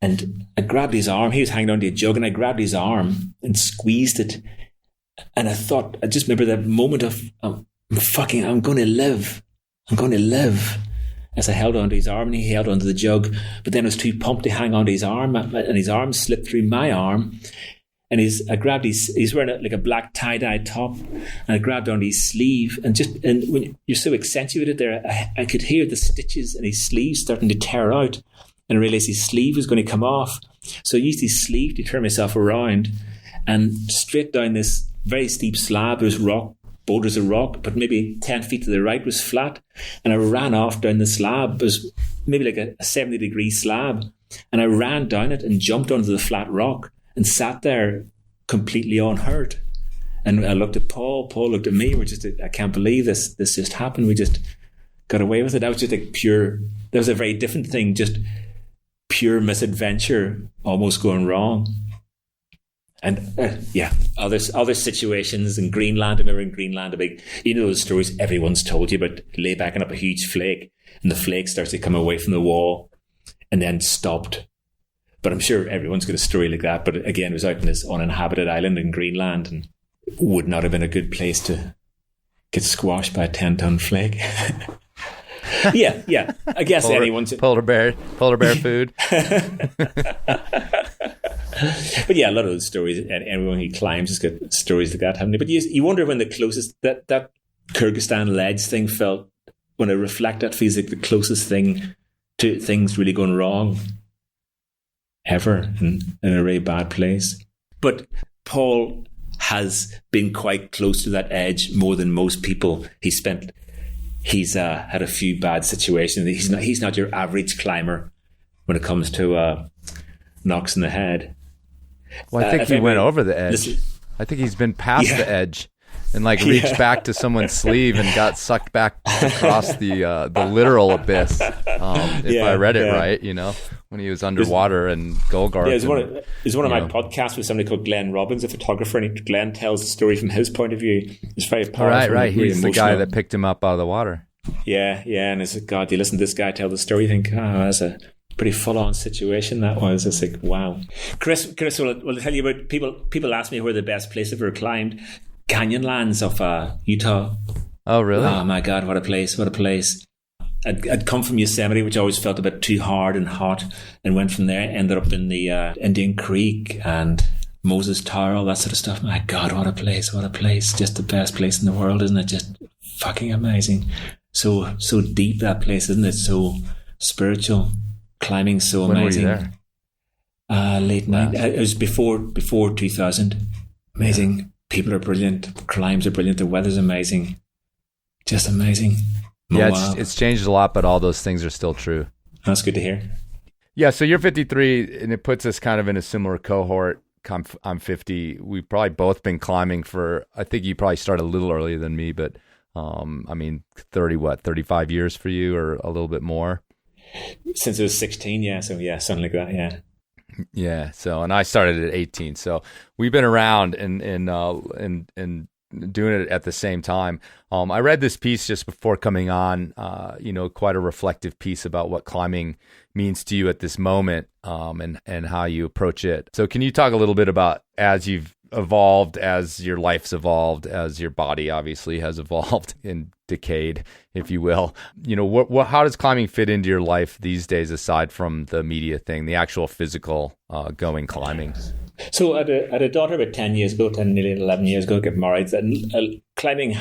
And I grabbed his arm. He was hanging onto a jug, and I grabbed his arm and squeezed it. And I just remember that moment of, I'm going to live. I'm going to live. As I held onto his arm, and he held onto the jug. But then I was too pumped to hang onto his arm, and his arm slipped through my arm. And he's wearing like a black tie-dye top, and I grabbed onto his sleeve, and when you're so accentuated there, I could hear the stitches in his sleeve starting to tear out. And I realised his sleeve was going to come off. So I used his sleeve to turn myself around, and straight down this very steep slab, there's boulders of rock, but maybe 10 feet to the right was flat. And I ran off down the slab. It was maybe like a 70-degree slab. And I ran down it and jumped onto the flat rock and sat there completely unhurt. And I looked at Paul. Paul looked at me. I can't believe this just happened. We just got away with it. That was just that was a very different thing, just pure misadventure, almost going wrong. And other situations in Greenland. I remember in Greenland, those stories everyone's told you about laybacking up a huge flake, and the flake starts to come away from the wall and then stopped. But I'm sure everyone's got a story like that. But again, it was out in this uninhabited island in Greenland, and would not have been a good place to get squashed by a 10-ton flake. Yeah. I guess anyone's polar bear food. But yeah, a lot of those stories, and everyone who climbs has got stories like that, haven't they? But you wonder when the closest that Kyrgyzstan ledge thing felt. When I reflect, that feels like the closest thing to things really going wrong ever in a really bad place. But Paul has been quite close to that edge more than most people. He's had a few bad situations. He's not your average climber when it comes to knocks in the head. Well, I think he went over the edge. I think he's been past the edge and reached back to someone's sleeve and got sucked back across the literal abyss. If I read it right, when he was underwater and Golgar. Yeah, it's one of my podcasts with somebody called Glenn Robbins, a photographer, and Glenn tells the story from his point of view. It's very powerful. Right. He's the guy that picked him up out of the water. Yeah, and it's God. You listen to this guy tell the story, you think, that's a pretty full-on situation that was. It's like, wow. Chris, will I tell you about people ask me where the best place I've ever climbed. Canyonlands of Utah. Oh, really? Oh my God, what a place. I'd come from Yosemite, which I always felt a bit too hard and hot, and went from there, ended up in the Indian Creek and Moses Tower, all that sort of stuff. My God, what a place. Just the best place in the world, isn't it? Just fucking amazing. So deep, that place, isn't it? So spiritual. Climbing so amazing. When were you there? Late night. It was before 2000. Amazing. Yeah. People are brilliant. Climbs are brilliant. The weather's amazing. Just amazing. Yeah, it's changed a lot, but all those things are still true. That's good to hear. Yeah, so you're 53, and it puts us kind of in a similar cohort. I'm 50. We've probably both been climbing for, I think you probably started a little earlier than me, but 35 years for you or a little bit more? Since I was 16, yeah. So yeah, something like that, yeah. Yeah. So, and I started at 18. So we've been around and doing it at the same time. I read this piece just before coming on, quite a reflective piece about what climbing means to you at this moment, and how you approach it. So can you talk a little bit about, as you've evolved, as your life's evolved, as your body obviously has evolved and decayed, if you will, how does climbing fit into your life these days, aside from the media thing, the actual physical going climbing? So I had a daughter about 10 years ago, nearly 11 years ago, got married. And climbing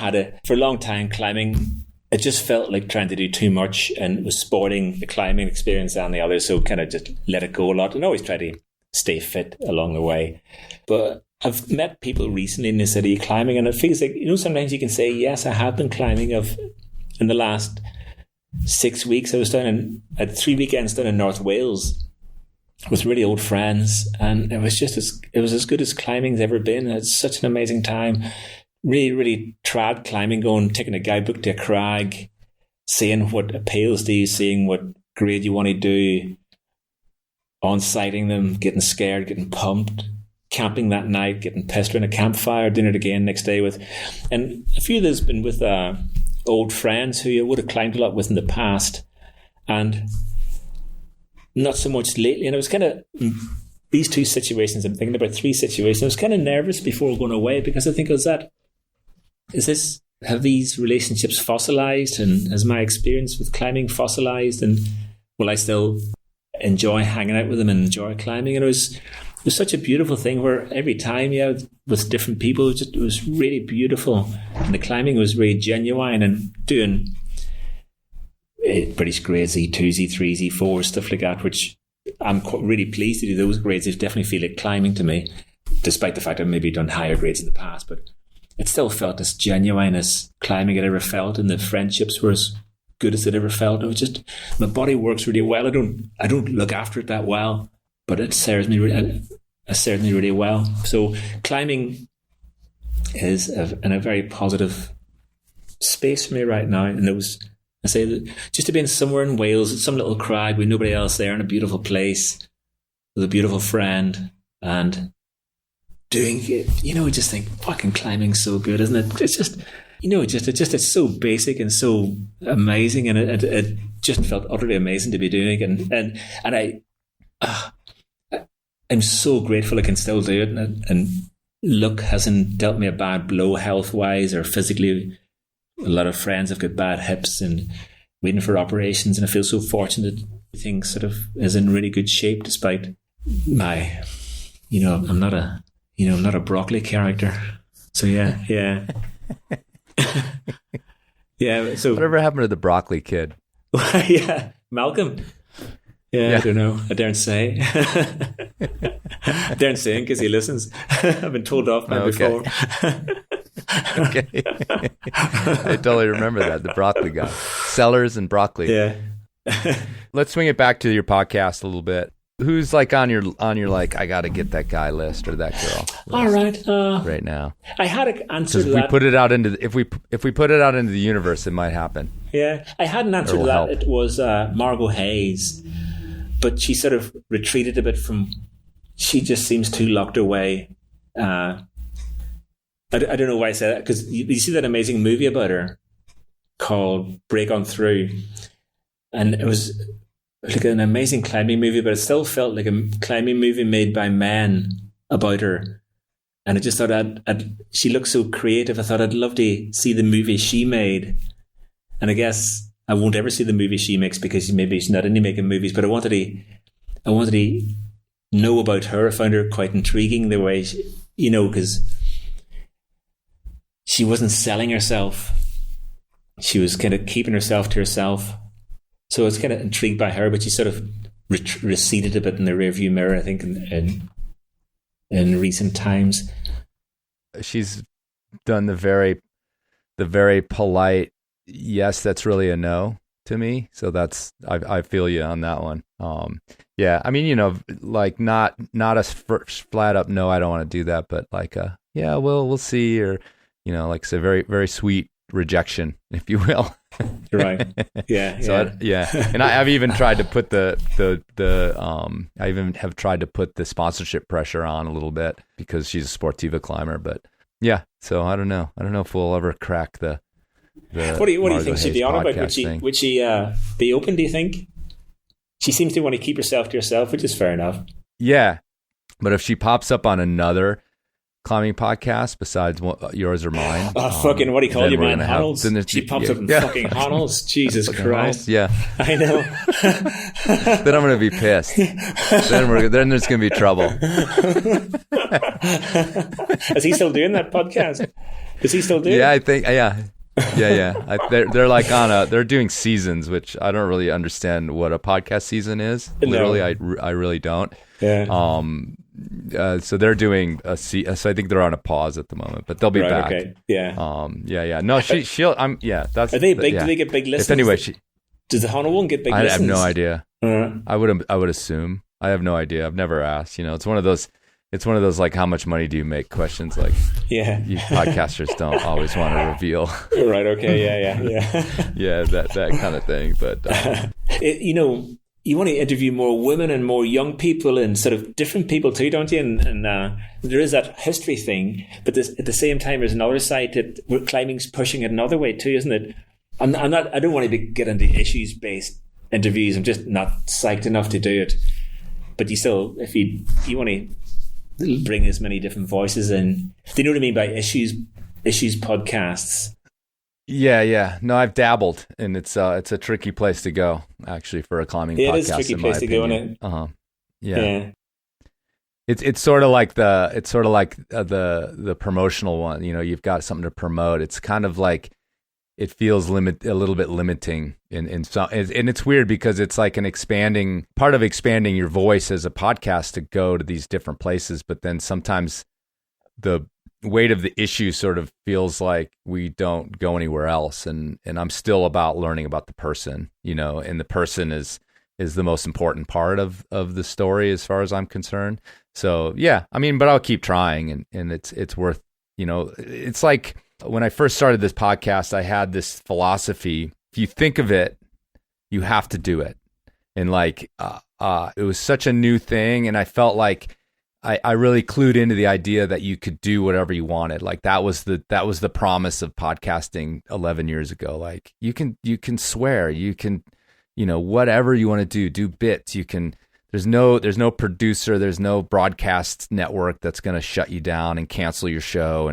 for a long time, climbing, it just felt like trying to do too much, and it was spoiling the climbing experience and the others. So kind of just let it go a lot, and always try to stay fit along the way. But I've met people recently in the city climbing, and it feels like, sometimes you can say, yes, I have been climbing. In the last 6 weeks, I had 3 weekends down in North Wales with really old friends, and it was as good as climbing's ever been. It's such an amazing time. Really, really trad climbing, taking a guidebook to a crag, seeing what appeals to you, seeing what grade you want to do, on-sighting them, getting scared, getting pumped, camping that night, getting pissed around a campfire, doing it again next day and a few of those been with old friends who you would have climbed a lot with in the past, and not so much lately. And it was kind of these two situations. I'm thinking about 3 situations. I was kind of nervous before going away, because I think, have these relationships fossilized, and has my experience with climbing fossilized, and will I still enjoy hanging out with them and enjoy climbing? And it was such a beautiful thing, where every time, with different people, it was really beautiful, and the climbing was really genuine, and doing British grades, E2s, E3s, E4s, stuff like that, which I'm really pleased to do those grades. They definitely feel like climbing to me, despite the fact I've maybe done higher grades in the past, but it still felt as genuine as climbing had ever felt, and the friendships were as good as it ever felt. It was just, my body works really well. I don't look after it that well, but it serves me really well. So climbing is in a very positive space for me right now. And I say that just to be in somewhere in Wales, at some little crag with nobody else there, in a beautiful place with a beautiful friend, and doing it, just think, fucking climbing's so good, isn't it? It's just, it's so basic and so amazing, and it just felt utterly amazing to be doing it, and I'm so grateful I can still do it, and luck hasn't dealt me a bad blow health wise or physically. A lot of friends have got bad hips and waiting for operations, and I feel so fortunate. Everything sort of is in really good shape, despite my, I'm not a broccoli character. So yeah. Yeah. So whatever happened to the broccoli kid? Yeah, Malcolm. Yeah, I don't know. I daren't say. I daren't say because he listens. I've been told off by before. Okay. I totally remember that, the broccoli guy. Sellers and broccoli. Yeah. Let's swing it back to your podcast a little bit. Who's like on your like, I got to get that guy list or that girl list? All right. Right now. I had an answer to that. If we put it out into the universe, it might happen. Yeah. I had an answer to that. Help. It was Margot Hayes, but she sort of retreated a bit she just seems too locked away. I don't know why I said that, because you see that amazing movie about her called Break On Through, and it was like an amazing climbing movie, but it still felt like a climbing movie made by men about her. And I just thought she looked so creative. I thought I'd love to see the movie she made. And I guess I won't ever see the movie she makes because maybe she's not into making movies, but I wanted to know about her. I found her quite intriguing the way she, because she wasn't selling herself. She was kind of keeping herself to herself. So I was kind of intrigued by her, but she sort of receded a bit in the rearview mirror, I think, in recent times. She's done the very polite, yes, that's really a no to me. So that's, I feel you on that one. Yeah, I mean, like not a flat up, no, I don't want to do that, but like, yeah, we'll see, or, like it's a very, very sweet rejection, if you will. Right. Yeah. So yeah. And I've even tried to put I even have tried to put the sponsorship pressure on a little bit because she's a Sportiva climber. But yeah, so I don't know if we'll ever crack the what do you think she'd be on about? Would she be open, do you think? She seems to want to keep herself to herself, which is fair enough. Yeah. But if she pops up on another climbing podcast besides yours or mine. Fucking, what do you call you, man? Honnold's. She pops up in fucking Honnold's. Jesus Christ. Yeah. I know. Then I'm going to be pissed. Then there's going to be trouble. Is he still doing that podcast? Is he still doing it? Yeah, I think, yeah. They're like they're doing seasons, which I don't really understand what a podcast season is. Literally, I really don't. Yeah. So they're doing so I think they're on a pause at the moment, but they'll be back. Okay. Yeah. Yeah. No, she'll. That's. Are they big? Do they get big listens? Anyway, does the Honnold one get big listens? I have no idea. I would assume. I have no idea. I've never asked. It's one of those. It's one of those like, how much money do you make questions? Like, yeah, you podcasters don't always want to reveal. Right. Okay. Yeah. Yeah. That kind of thing. But you want to interview more women and more young people and sort of different people too, don't you? And there is that history thing, but at the same time, there's another side that climbing's pushing it another way too, isn't it? I don't want to get into issues-based interviews. I'm just not psyched enough to do it. But you still, if you want to bring as many different voices in, do you know what I mean by issues podcasts? Yeah. No, I've dabbled, and it's a tricky place to go, actually, for a climbing podcast. It is a tricky place to go, isn't it? Yeah. It's sort of like the promotional one. You've got something to promote. It's kind of like it feels a little bit limiting in some, and it's weird because it's like part of expanding your voice as a podcast to go to these different places, but then sometimes the weight of the issue sort of feels like we don't go anywhere else, and I'm still about learning about the person, and the person is the most important part of the story as far as I'm concerned. So yeah, I mean, but I'll keep trying, and it's worth, it's like when I first started this podcast, I had this philosophy: if you think of it, you have to do it. And like it was such a new thing, and I felt like I really clued into the idea that you could do whatever you wanted. Like that was the promise of podcasting 11 years ago. Like you can swear, you can, whatever you want to do bits. You can, there's no producer, there's no broadcast network that's going to shut you down and cancel your show.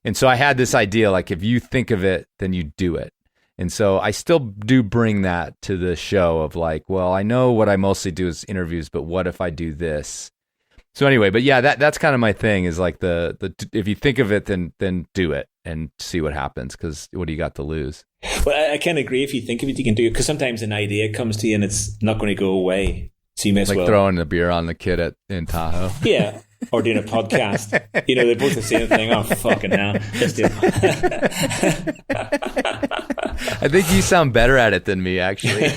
And so I had this idea, like if you think of it, then you do it. And so I still do bring that to the show of like, well, I know what I mostly do is interviews, but what if I do this? So anyway, but yeah, that's kind of my thing is like the if you think of it, then do it and see what happens, because what do you got to lose? Well, I can agree. If you think of it, you can do it, because sometimes an idea comes to you and it's not going to go away. So you may as well. Like throwing the beer on the kid in Tahoe. Yeah. Or doing a podcast. They're both the same thing. Oh, fucking hell. Let's do it. I think you sound better at it than me, actually.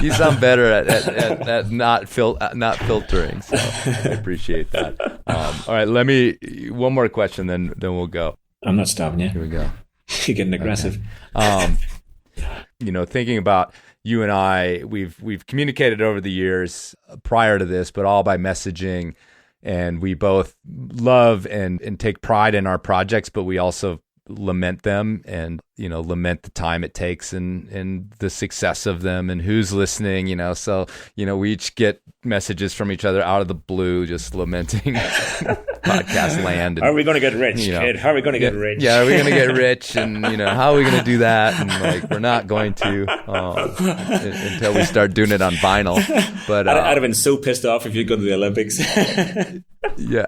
you sound better at not filtering. So I appreciate that. All right, one more question, then we'll go. I'm not stopping you. Here we go. You're getting aggressive. Okay. Thinking about you and I, we've communicated over the years prior to this, but all by messaging, and we both love and take pride in our projects, but we also lament them and, lament the time it takes and the success of them and who's listening, So, we each get messages from each other out of the blue, just lamenting podcast land. And, are we going to get rich, kid? How are we going to get rich? Yeah, are we going to get rich? And, how are we going to do that? And we're not going to until we start doing it on vinyl. But I'd have been so pissed off if you'd gone to the Olympics. Yeah.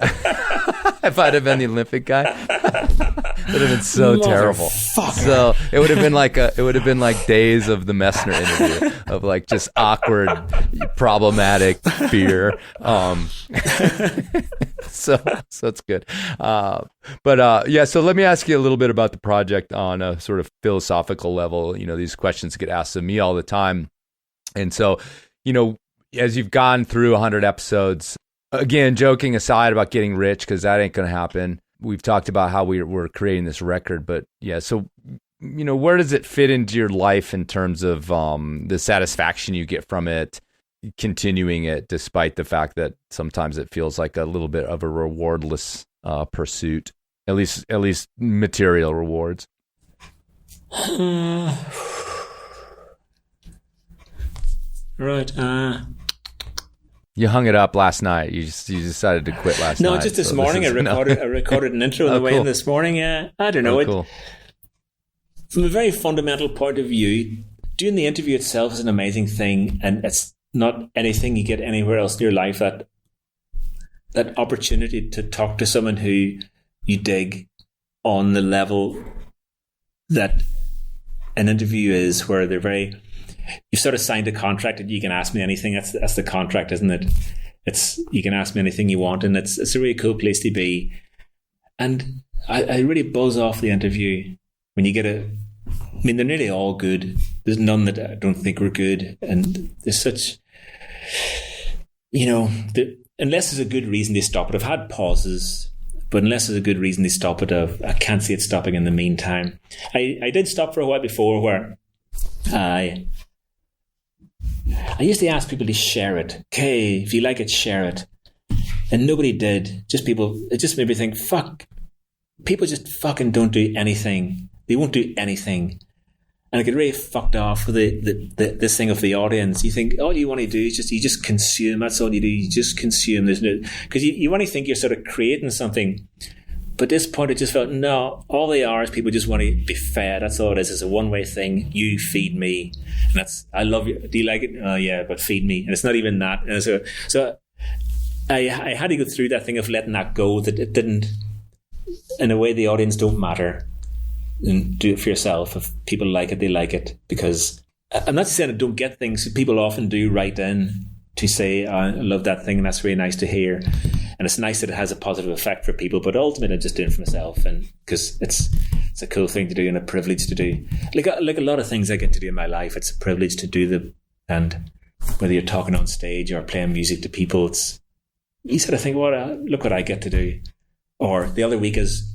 If I'd have been the Olympic guy, it would have been so terrible. So it would have been like days of the Messner interview of like just awkward, problematic fear. So it's good. So let me ask you a little bit about the project on a sort of philosophical level. These questions get asked of me all the time. And so, as you've gone through 100 episodes, again, joking aside about getting rich, because that ain't going to happen. We've talked about how we're creating this record, but yeah, so, where does it fit into your life in terms of the satisfaction you get from it, continuing it, despite the fact that sometimes it feels like a little bit of a rewardless pursuit, at least material rewards? Right. You hung it up last night. You decided to quit last night. No, just this morning. I recorded an intro on the way in this morning. Yeah, I don't know. Cool. From a very fundamental point of view, doing the interview itself is an amazing thing, and it's not anything you get anywhere else in your life. That opportunity to talk to someone who you dig on the level that an interview is, where they're very. You've sort of signed a contract that you can ask me anything. That's the contract, isn't it? It's you can ask me anything you want, and it's a really cool place to be. And I really buzz off the interview when you get they're nearly all good. There's none that I don't think were good, and there's such, unless there's a good reason to stop it. I've had pauses, but unless there's a good reason to stop it, I can't see it stopping in the meantime. I did stop for a while before, where I used to ask people to share it. Okay, if you like it, share it. And nobody did. It just made me think, fuck. People just fucking don't do anything. They won't do anything. And I get really fucked off with this thing of the audience. You think all you want to do is you just consume. That's all you do. You just consume. There's no, because you want to think you're sort of creating something. But at this point, it just felt, no, all they are is people just want to be fed. That's all it is. It's a one-way thing. You feed me. And that's, I love you. Do you like it? Oh, yeah, but feed me. And it's not even that. And so I had to go through that thing of letting that go, that it didn't, in a way, the audience don't matter. And do it for yourself. If people like it, they like it. Because I'm not saying I don't get things. People often do write in to say, I love that thing, and that's really nice to hear. And it's nice that it has a positive effect for people, but ultimately I'm just doing it for myself, and because it's a cool thing to do and a privilege to do. Like a lot of things I get to do in my life, it's a privilege to do them. And whether you're talking on stage or playing music to people, you sort of think, look what I get to do. Or the other week is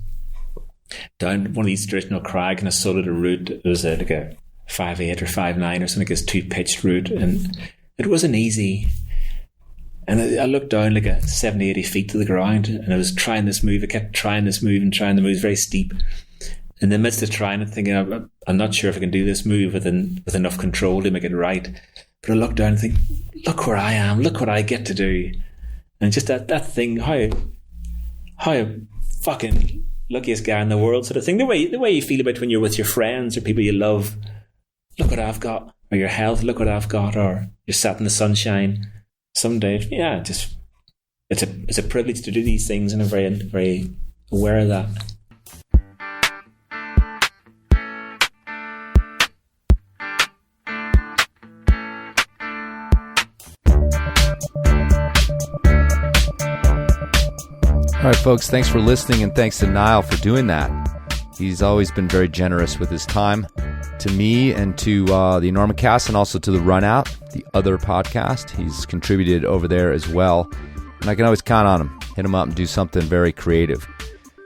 down one of these traditional crags, and I soloed a route. It was like a 5/8 or 5/9 or something, this 2-pitched route, and it wasn't easy. And I looked down like 70-80 feet to the ground, and I was trying this move. I kept trying this move and trying the move. It was very steep. In the midst of trying it, thinking, I'm not sure if I can do this move with enough control to make it right. But I looked down and think, look where I am. Look what I get to do. And just that thing, how fucking luckiest guy in the world sort of thing. The way you feel about when you're with your friends or people you love. Look what I've got. Or your health, look what I've got. Or you're sat in the sunshine. Someday, yeah, just it's a privilege to do these things, and I'm very, very aware of that. All right, folks, thanks for listening, and thanks to Niall for doing that. He's always been very generous with his time to me and to the Enormocast, and also to the Run Out, the other podcast. He's contributed over there as well, and I can always count on him. Hit him up and do something very creative.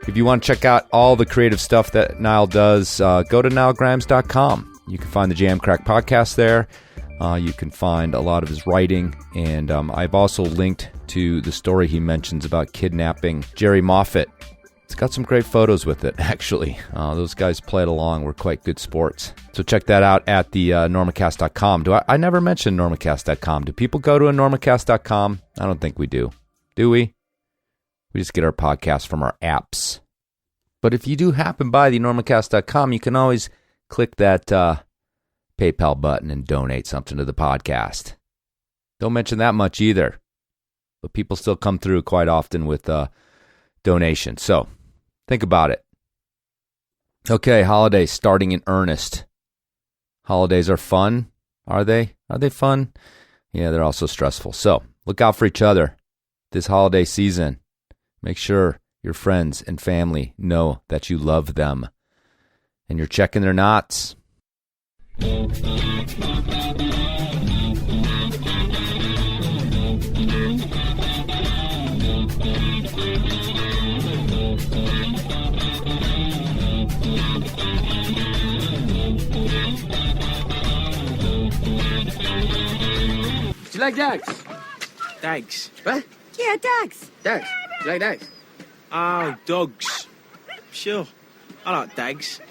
If you want to check out all the creative stuff that Niall does, go to niallgrimes.com. You can find the Jam Crack podcast there. You can find a lot of his writing, and I've also linked to the story he mentions about kidnapping Jerry Moffat. It's got some great photos with it, actually. Those guys played along. Were quite good sports. So check that out at the Enormocast.com. I never mentioned Enormocast.com. Do people go to Enormocast.com? I don't think we do. Do we? We just get our podcast from our apps. But if you do happen by the Enormocast.com, you can always click that PayPal button and donate something to the podcast. Don't mention that much either. But people still come through quite often with donations. So think about it. Okay, holidays starting in earnest. Holidays are fun. Are they? Are they fun? Yeah, they're also stressful. So look out for each other this holiday season. Make sure your friends and family know that you love them. And you're checking their knots. Do you like dags? Dags? What? Yeah, dags. Dags. Do you like dags? Oh, dogs. Sure. I like dags.